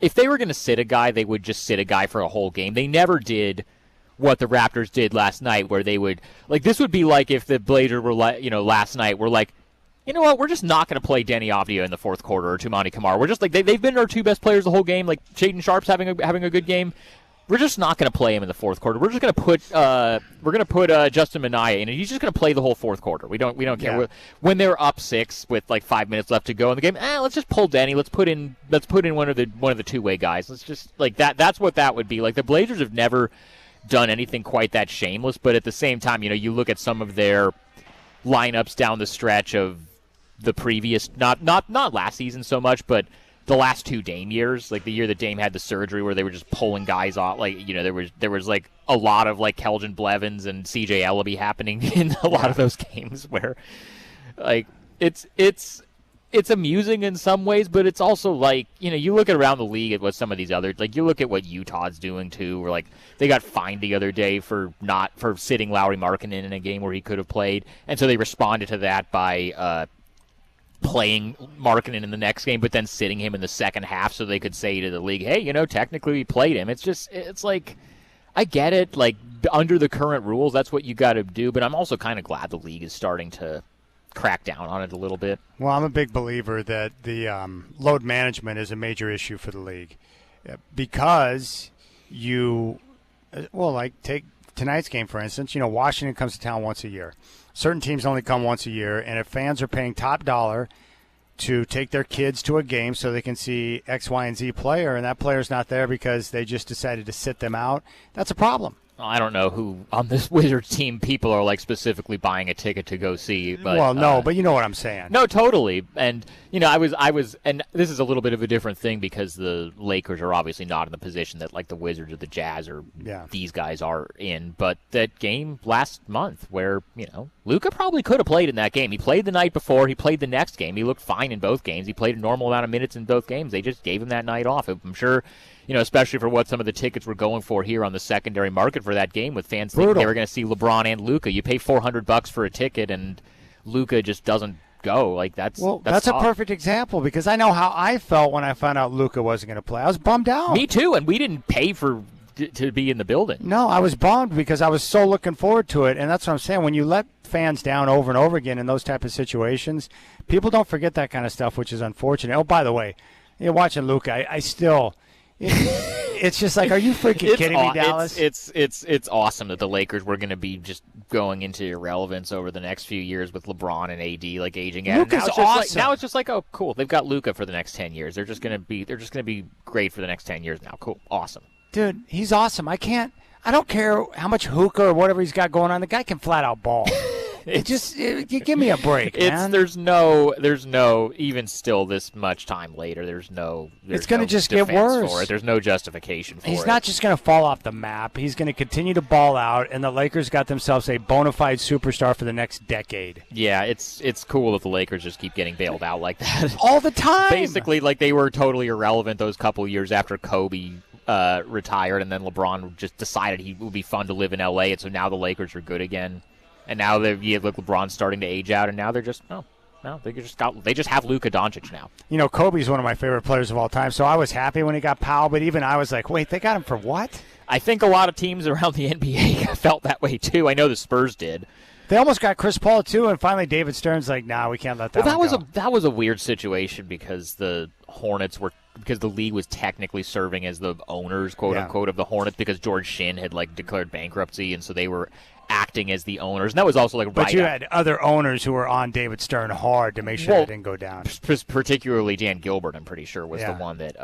if they were going to sit a guy, they would just sit a guy for a whole game. They never did what the Raptors did last night, where they would this would be like if the Blazers were last night were like, you know what, we're just not going to play Denny Avdia in the fourth quarter or Toumani Camara. We're just like they've been our two best players the whole game. Like Shaedon Sharp's having a good game. We're just not going to play him in the fourth quarter. We're just going to put Justin Minaya in, and he's just going to play the whole fourth quarter. We don't care. Yeah. When they're up 6 with 5 minutes left to go in the game, let's just pull Denny. Let's put in one of the two-way guys. Let's just that. That's what that would be. Like the Blazers have never done anything quite that shameless, but at the same time, you look at some of their lineups down the stretch of the previous, not last season so much, but the last 2 Dame years, like the year that Dame had the surgery where they were just pulling guys off, there was a lot of Keldon Blevins and CJ Ellaby happening in a lot of those games where it's amusing in some ways, but it's also you look at around the league at what some of these other, you look at what Utah's doing too, where they got fined the other day for sitting Lauri Markkanen in a game where he could have played, and so they responded to that by playing Markkanen in the next game, but then sitting him in the second half so they could say to the league, hey, technically we played him. It's I get it. Under the current rules, that's what you got to do, but I'm also kind of glad the league is starting to crack down on it a little bit. Well, I'm a big believer that the load management is a major issue for the league because take tonight's game, for instance. Washington comes to town once a year. Certain teams only come once a year, and if fans are paying top dollar to take their kids to a game so they can see X, Y, and Z player, and that player's not there because they just decided to sit them out, that's a problem. I don't know who on this Wizards team people are specifically buying a ticket to go see. But, but you know what I'm saying. No, totally. And I was, and this is a little bit of a different thing because the Lakers are obviously not in the position that the Wizards or the Jazz or these guys are in. But that game last month where Luka probably could have played in that game. He played the night before. He played the next game. He looked fine in both games. He played a normal amount of minutes in both games. They just gave him that night off. I'm sure. Especially for what some of the tickets were going for here on the secondary market for that game, with fans thinking they were going to see LeBron and Luka. You pay $400 for a ticket, and Luka just doesn't go. That's a perfect example because I know how I felt when I found out Luka wasn't going to play. I was bummed out. Me too, and we didn't pay to be in the building. No, I was bummed because I was so looking forward to it, and that's what I'm saying. When you let fans down over and over again in those type of situations, people don't forget that kind of stuff, which is unfortunate. Oh, by the way, watching Luka, I still. It's just are you freaking kidding me, Dallas? It's awesome that the Lakers were going to be just going into irrelevance over the next few years with LeBron and AD aging out. Luka's awesome. Now it's just oh cool, they've got Luka for the next 10 years. They're just going to be great for the next 10 years now. Cool, awesome, dude. He's awesome. I don't care how much hookah or whatever he's got going on. The guy can flat out ball. You give me a break, man. There's no even still this much time later. It's going to just get worse. For it. There's no justification for it. He's not just going to fall off the map. He's going to continue to ball out, and the Lakers got themselves a bona fide superstar for the next decade. Yeah, it's cool that the Lakers just keep getting bailed out like that all the time. Basically, they were totally irrelevant those couple years after Kobe retired, and then LeBron just decided he would be fun to live in LA, and so now the Lakers are good again. And now you have LeBron starting to age out, and now they're just they just have Luka Doncic now. Kobe's one of my favorite players of all time, so I was happy when he got Powell, but even I was like, wait, they got him for what? I think a lot of teams around the NBA felt that way too. I know the Spurs did. They almost got Chris Paul too, and finally David Stern's like, nah, we can't let that. Well, that was a weird situation because the Hornets because the league was technically serving as the owners, quote unquote, of the Hornets because George Shinn had declared bankruptcy, and so they were acting as the owners, and that was also But you had other owners who were on David Stern hard to make sure it didn't go down. Particularly Dan Gilbert, I'm pretty sure, was the one that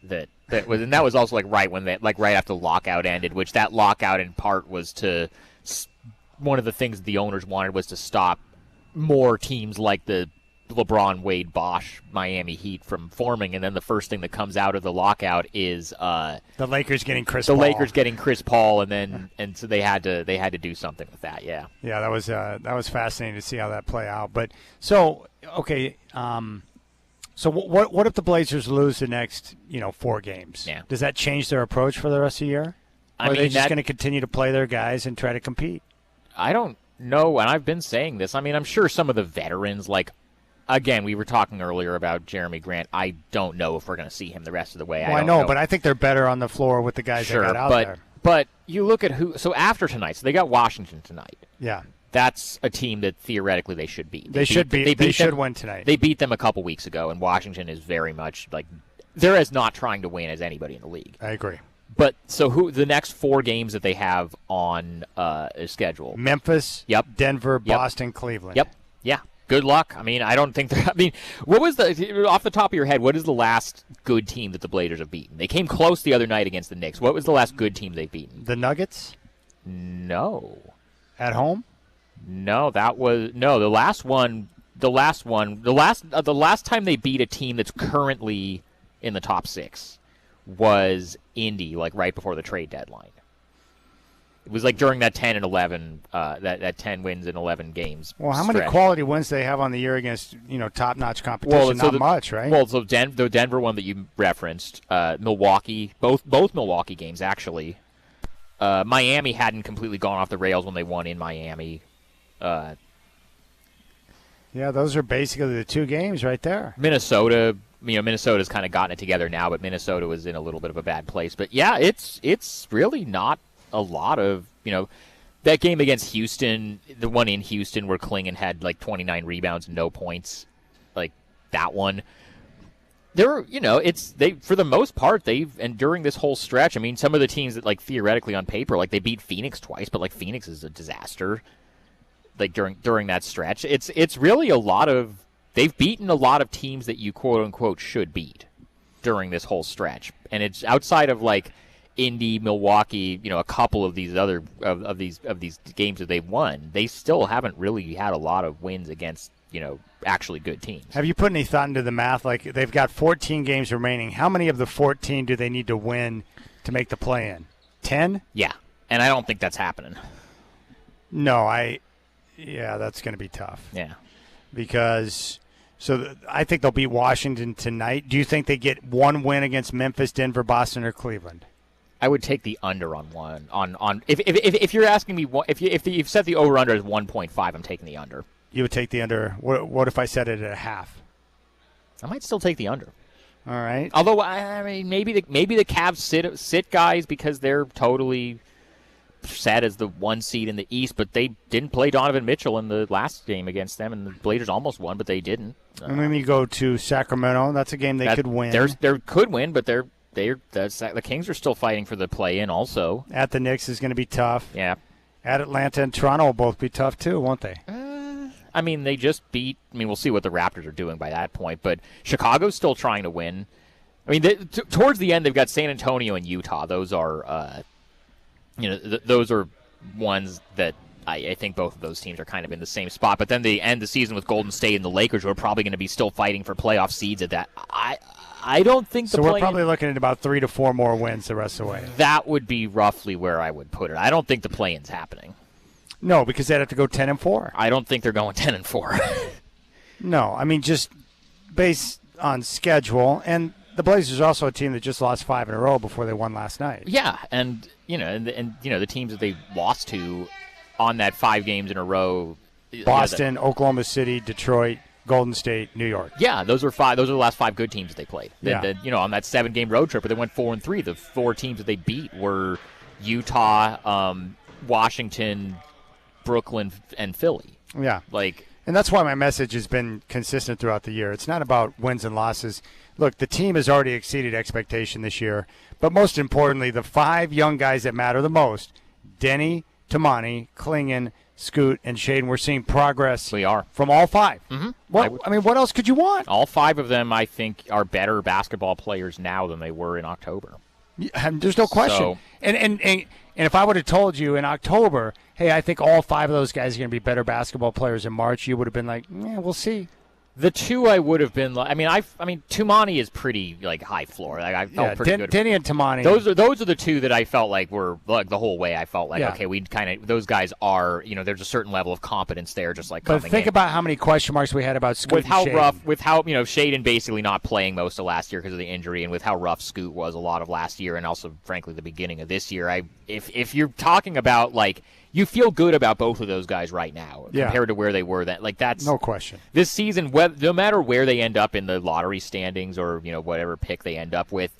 was, and that was also right when right after the lockout ended, which that lockout in part was to one of the things the owners wanted was to stop more teams like the LeBron, Wade, Bosch, Miami Heat from forming, and then the first thing that comes out of the lockout is the Lakers getting Chris Paul. The Lakers getting Chris Paul, and so they had to do something with that. Yeah, that was fascinating to see how that play out. But so okay, so what if the Blazers lose the next 4 games? Yeah, does that change their approach for the rest of the year? Or are they just going to continue to play their guys and try to compete? I don't know, and I've been saying this. I mean, I'm sure some of the veterans again, we were talking earlier about Jeremy Grant. I don't know if we're going to see him the rest of the way. Well, I know, but I think they're better on the floor with the guys that got out there. But you look at who. So after tonight, so they got Washington tonight. Yeah. That's a team that theoretically they should beat. They should win tonight. They beat them a couple weeks ago, and Washington is very much like they're as not trying to win as anybody in the league. I agree. But so who the next 4 games that they have on schedule? Memphis, Denver, Boston, Cleveland. Yep. Yeah. Good luck. I mean, I don't think they're. I mean, what was off the top of your head? What is the last good team that the Blazers have beaten? They came close the other night against the Knicks. What was the last good team they've beaten? The Nuggets. No. At home. No, that was the last one. The last time they beat a team that's currently in the top 6 was Indy, like right before the trade deadline. It was like during that 10 and 11, that 10 wins in 11 games. Well, how stretch. many quality wins they have on the year against top-notch competition? Well, not much, right? Well, so the Denver one that you referenced, Milwaukee, both Milwaukee games actually. Miami hadn't completely gone off the rails when they won in Miami. Yeah, those are basically the 2 games right there. Minnesota's kind of gotten it together now, but Minnesota was in a little bit of a bad place. But yeah, it's really not a lot of, that game against Houston, the one in Houston where Klingon had like 29 rebounds and no points, like that one. For the most part, and during this whole stretch, I mean, some of the teams that like theoretically on paper, like they beat Phoenix twice, but like Phoenix is a disaster. Like during that stretch, it's really a lot of, they've beaten a lot of teams that you quote unquote should beat during this whole stretch, and it's outside of like Indy, Milwaukee, a couple of these other of these games that they've won, they still haven't really had a lot of wins against actually good teams. Have you put any thought into the math? Like they've got 14 games remaining. How many of the 14 do they need to win to make the play-in? 10? Yeah, and I don't think that's happening. No, that's going to be tough. Yeah, because I think they'll beat Washington tonight. Do you think they get 1 win against Memphis, Denver, Boston, or Cleveland? I would take the under on one. If you're asking me, if you've set the over under as 1.5, I'm taking the under. You would take the under. What if I set it at a half? I might still take the under. All right. Although I mean, maybe the Cavs sit guys because they're totally set as the 1 seed in the East, but they didn't play Donovan Mitchell in the last game against them, and the Blazers almost won, but they didn't. And then you go to Sacramento. That's a game they could win. They could win, but the Kings are still fighting for the play-in also. At the Knicks is going to be tough. Yeah. At Atlanta and Toronto will both be tough too, won't they? I mean, they just beat. I mean, we'll see what the Raptors are doing by that point, but Chicago's still trying to win. I mean, towards the end, they've got San Antonio and Utah. Those are, those are ones that I think both of those teams are kind of in the same spot. But then they end the season with Golden State and the Lakers, who are probably going to be still fighting for playoff seeds at that. I don't think so. We're probably looking at about 3 to 4 more wins the rest of the way. That would be roughly where I would put it. I don't think the play-in's happening. No, because they'd have to go 10-4. I don't think they're going 10-4. No, I mean just based on schedule, and the Blazers are also a team that just lost 5 in a row before they won last night. Yeah, and the teams that they lost to on that 5 games in a row. Boston, Oklahoma City, Detroit, Golden State, New York. Yeah, those are the last 5 good teams that they played. Yeah. On that 7-game road trip, but they went 4-3. The 4 teams that they beat were Utah, Washington, Brooklyn, and Philly. Yeah. And that's why my message has been consistent throughout the year. It's not about wins and losses. Look, the team has already exceeded expectation this year, but most importantly, the 5 young guys that matter the most, Denny, Tamani, Klingon, Scoot, and Shaden, we're seeing progress. We are. From all 5. Mm-hmm. What else could you want? All 5 of them, I think, are better basketball players now than they were in October. Yeah, there's no question. And if I would have told you in October, hey, I think all 5 of those guys are going to be better basketball players in March, you would have been like, yeah, we'll see. The 2 I would have been like, Tumani is pretty high floor. I felt pretty good. Denny and Tumani. Those are the 2 that I felt like were the whole way. I felt like okay, we kind of those guys are there's a certain level of competence there, just like. But think about how many question marks we had about Scoot with how and rough, with how Shaden basically not playing most of last year because of the injury, and with how rough Scoot was a lot of last year, and also frankly the beginning of this year. If you're talking about you feel good about both of those guys right now compared to where they were then. That's no question. This season, no matter where they end up in the lottery standings or whatever pick they end up with,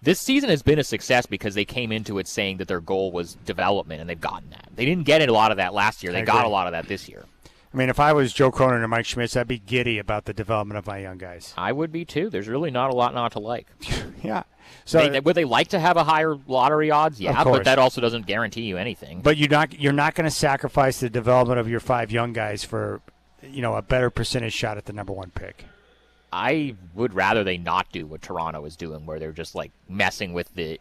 this season has been a success because they came into it saying that their goal was development, and they've gotten that. They didn't get a lot of that last year. They got a lot of that this year. I mean, if I was Joe Cronin or Mike Schmitz, I'd be giddy about the development of my young guys. I would be too. There's really not a lot not to like. Yeah. So would they like to have a higher lottery odds? Yeah, Of course. but that also doesn't guarantee you anything. But you're not going to sacrifice the development of your 5 young guys for, a better percentage shot at the number 1 pick. I would rather they not do what Toronto is doing, where they're just like messing with the,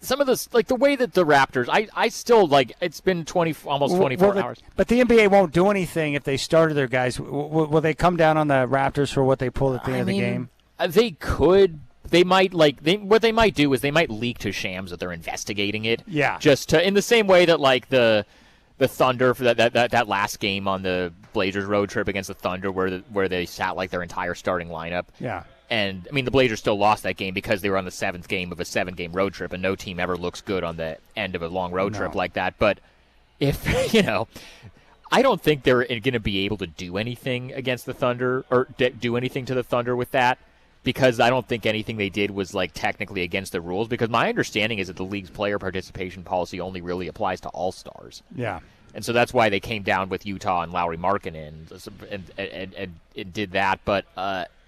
some of this, like the way that the Raptors. I still like. It's been almost 24 hours. But the NBA won't do anything if they started their guys. Will they come down on the Raptors for what they pulled at the end of the game? They could. They might what they might do is they might leak to Shams that they're investigating it. Yeah. Just in the same way that like the Thunder for that last game on the Blazers road trip against the Thunder where they sat like their entire starting lineup. Yeah. And I mean the Blazers still lost that game because they were on the 7th game of a 7-game road trip, and no team ever looks good on the end of a long road trip like that. But if I don't think they're going to be able to do anything against the Thunder or do anything to the Thunder with that. Because I don't think anything they did was like technically against the rules. Because my understanding is that the league's player participation policy only really applies to all-stars. Yeah, and so that's why they came down with Utah and Lauri Markkanen and did that. But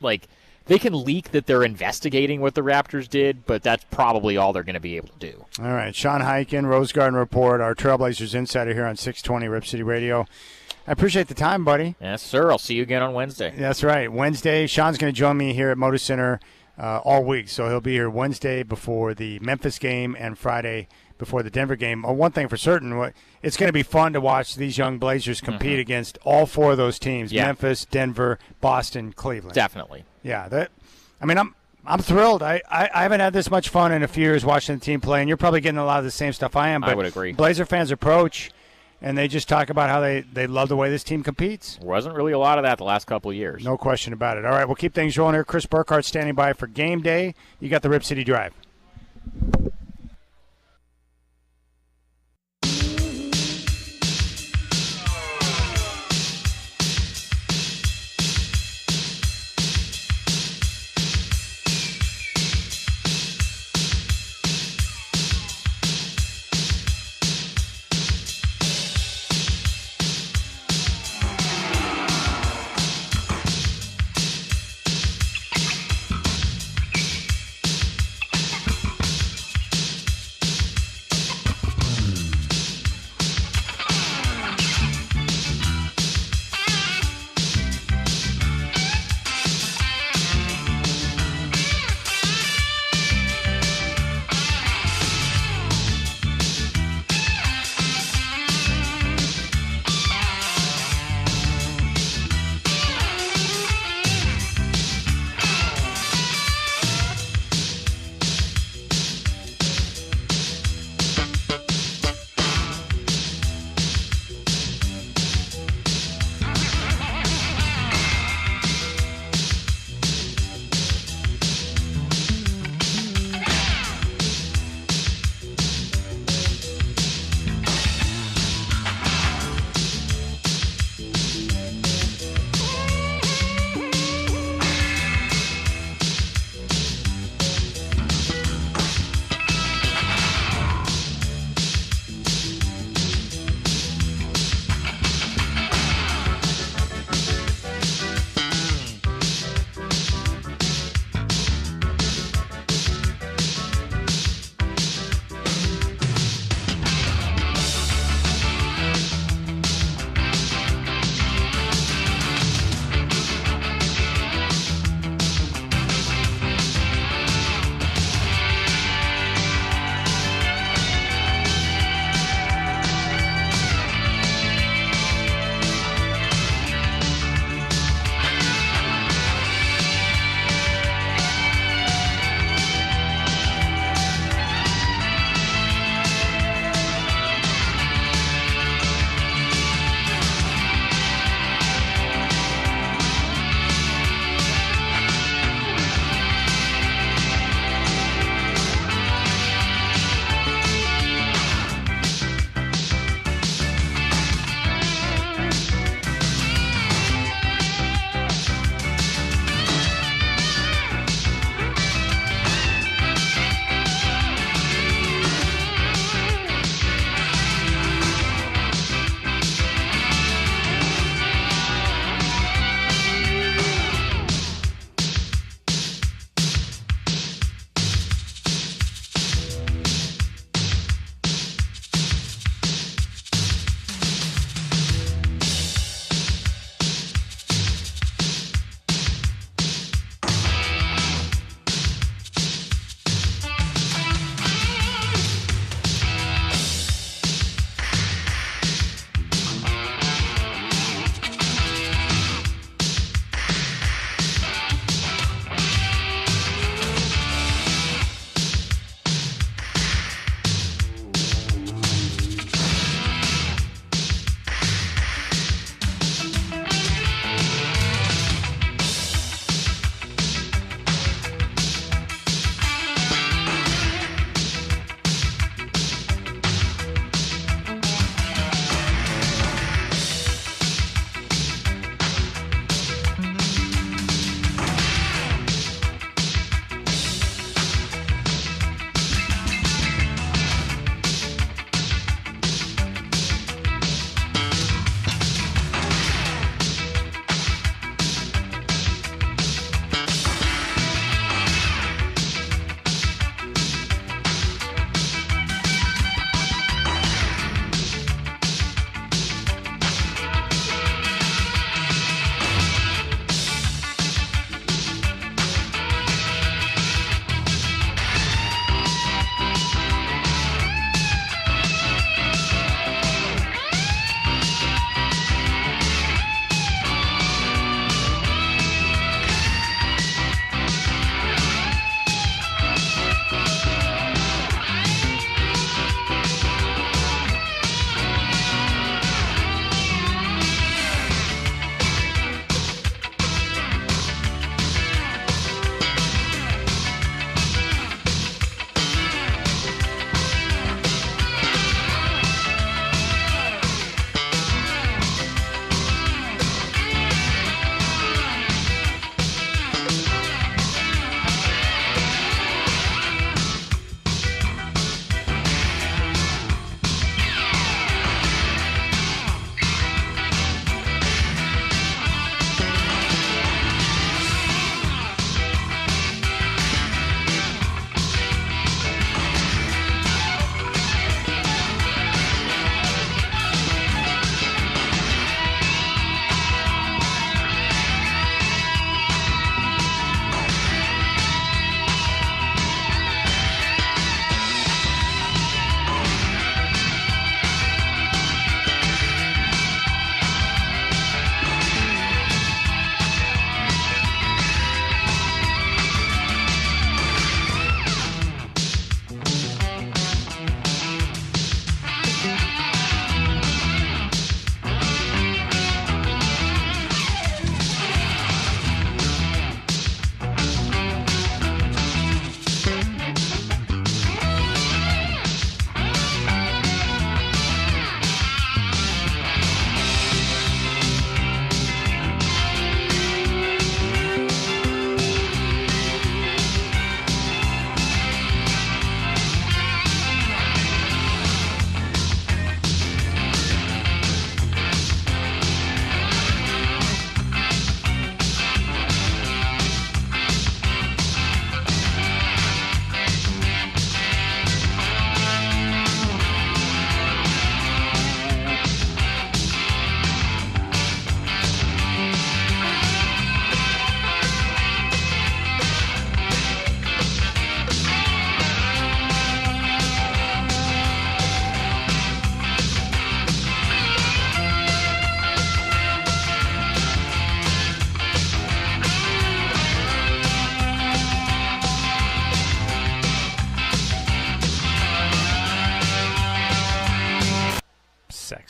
like they can leak that they're investigating what the Raptors did, but that's probably all they're going to be able to do. All right, Sean Highkin, Rose Garden Report, our Trailblazers insider here on 620 Rip City Radio. I appreciate the time, buddy. Yes, sir. I'll see you again on Wednesday. That's right. Wednesday, Sean's going to join me here at Motor Center all week. So he'll be here Wednesday before the Memphis game and Friday before the Denver game. One thing for certain, it's going to be fun to watch these young Blazers compete against all 4 of those teams, Memphis, Denver, Boston, Cleveland. Definitely. Yeah. I'm thrilled. I haven't had this much fun in a few years watching the team play, and you're probably getting a lot of the same stuff I am. But I would agree. Blazer fans approach, and they just talk about how they love the way this team competes. There wasn't really a lot of that the last couple of years. No question about it. All right, we'll keep things rolling here. Chris Burkhardt standing by for game day. You got the Rip City Drive.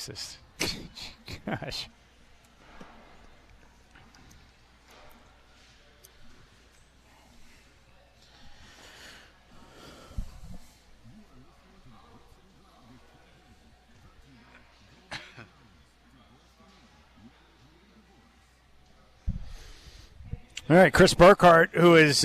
sexist. Gosh. All right, Chris Burkhart, who is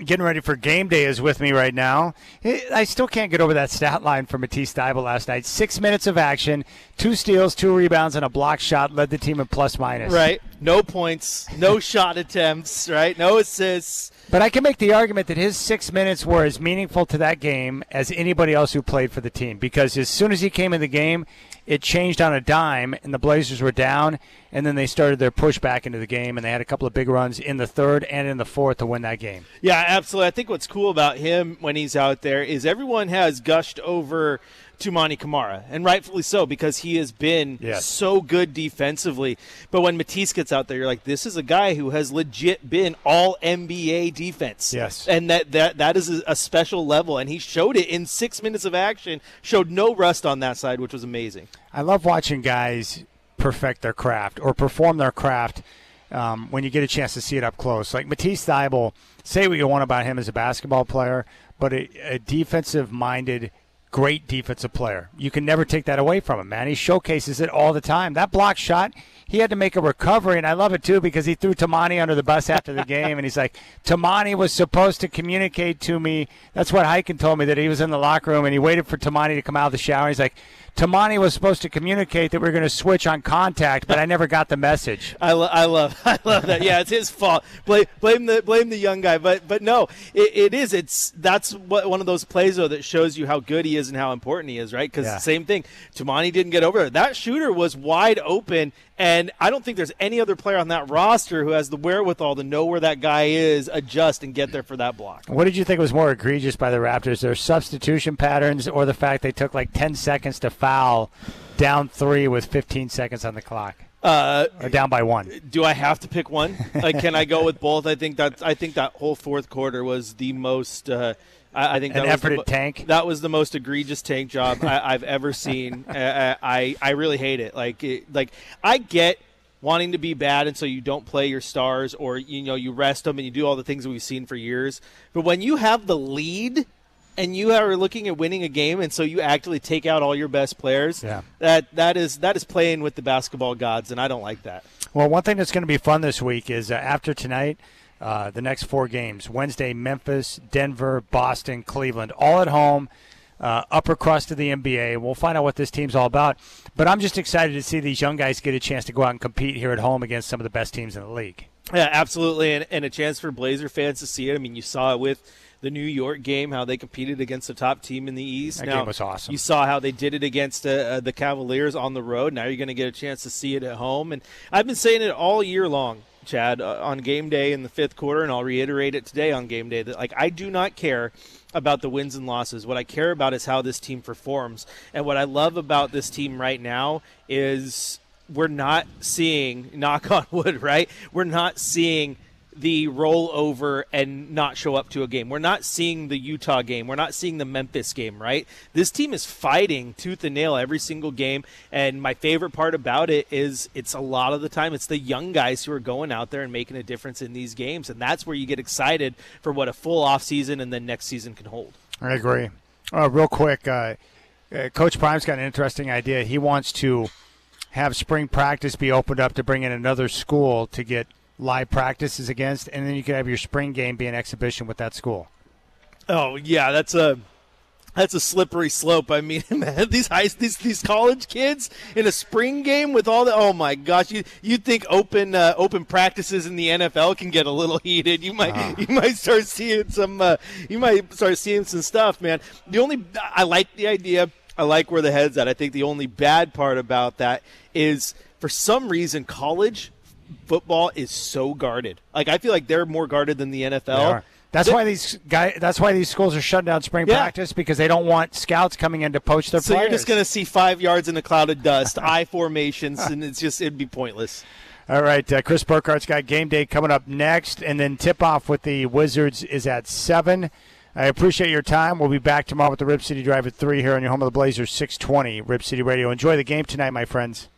getting ready for game day, is with me right now. I still can't get over that stat line for Matisse Thybulle last night. 6 minutes of action, 2 steals, 2 rebounds, and a block shot led the team in plus-minus. Right. No points, no shot attempts, right? No assists. But I can make the argument that his 6 minutes were as meaningful to that game as anybody else who played for the team, because as soon as he came in the game, it changed on a dime, and the Blazers were down, and then they started their push back into the game, and they had a couple of big runs in the third and in the fourth to win that game. Yeah, absolutely. I think what's cool about him when he's out there is everyone has gushed over Toumani Camara, and rightfully so, because he has been so good defensively. But when Matisse gets out there, you're like, this is a guy who has legit been all NBA defense. Yes. And that is a special level, and he showed it in 6 minutes of action, showed no rust on that side, which was amazing. I love watching guys perfect their craft or perform their craft when you get a chance to see it up close. Like Matisse Thybulle, say what you want about him as a basketball player, but a defensive-minded, great defensive player. You can never take that away from him, man. He showcases it all the time. That block shot, he had to make a recovery, and I love it, too, because he threw Toumani under the bus after the game, and he's like, Toumani was supposed to communicate to me. That's what Heiken told me, that he was in the locker room, and he waited for Toumani to come out of the shower. He's like, Toumani was supposed to communicate that we were going to switch on contact, but I never got the message. I love that. Yeah, it's his fault. Blame the young guy, but no, that's one of those plays though that shows you how good he is and how important he is, right? Because same thing, Toumani didn't get over it. That shooter was wide open, and I don't think there's any other player on that roster who has the wherewithal to know where that guy is, adjust, and get there for that block. What did you think was more egregious by the Raptors, their substitution patterns or the fact they took like 10 seconds to foul down 3 with 15 seconds on the clock? Or down by 1. Do I have to pick one? Like, can I go with both? I think that whole fourth quarter was the most. I think that was tank. That was the most egregious tank job I've ever seen. I really hate it. Like I get wanting to be bad, and so you don't play your stars, or you rest them, and you do all the things that we've seen for years. But when you have the lead, and you are looking at winning a game, and so you actually take out all your best players, that is playing with the basketball gods, and I don't like that. Well, one thing that's going to be fun this week is after tonight, the next 4 games. Wednesday, Memphis, Denver, Boston, Cleveland, all at home, upper crust of the NBA. We'll find out what this team's all about. But I'm just excited to see these young guys get a chance to go out and compete here at home against some of the best teams in the league. Yeah, absolutely, and a chance for Blazer fans to see it. I mean, you saw it with the New York game, how they competed against the top team in the East. That game was awesome. You saw how they did it against the Cavaliers on the road. Now you're going to get a chance to see it at home. And I've been saying it all year long, Chad, on game day in the 5th quarter, and I'll reiterate it today on game day, that I do not care about the wins and losses. What I care about is how this team performs. And what I love about this team right now is we're not seeing, knock on wood, right? We're not seeing the roll over and not show up to a game. We're not seeing the Utah game. We're not seeing the Memphis game, right? This team is fighting tooth and nail every single game, and my favorite part about it is it's a lot of the time it's the young guys who are going out there and making a difference in these games, and that's where you get excited for what a full offseason and then next season can hold. I agree. Real quick, Coach Prime's got an interesting idea. He wants to have spring practice be opened up to bring in another school to get live practices against, and then you could have your spring game be an exhibition with that school. Oh yeah, that's a slippery slope. I mean, man, these college kids in a spring game with all the, oh my gosh, you think open practices in the NFL can get a little heated. You might start seeing some stuff, man. I like the idea. I like where the head's at. I think the only bad part about that is for some reason college football is so guarded. Like, I feel like they're more guarded than the NFL. That's why these schools are shutting down spring practice, because they don't want scouts coming in to poach their players. So you're just going to see 5 yards in a cloud of dust, I formations, and it'd be pointless. All right, Chris Burkhart's got game day coming up next, and then tip-off with the Wizards is at 7. I appreciate your time. We'll be back tomorrow with the Rip City Drive at 3 here on your home of the Blazers, 620 Rip City Radio. Enjoy the game tonight, my friends.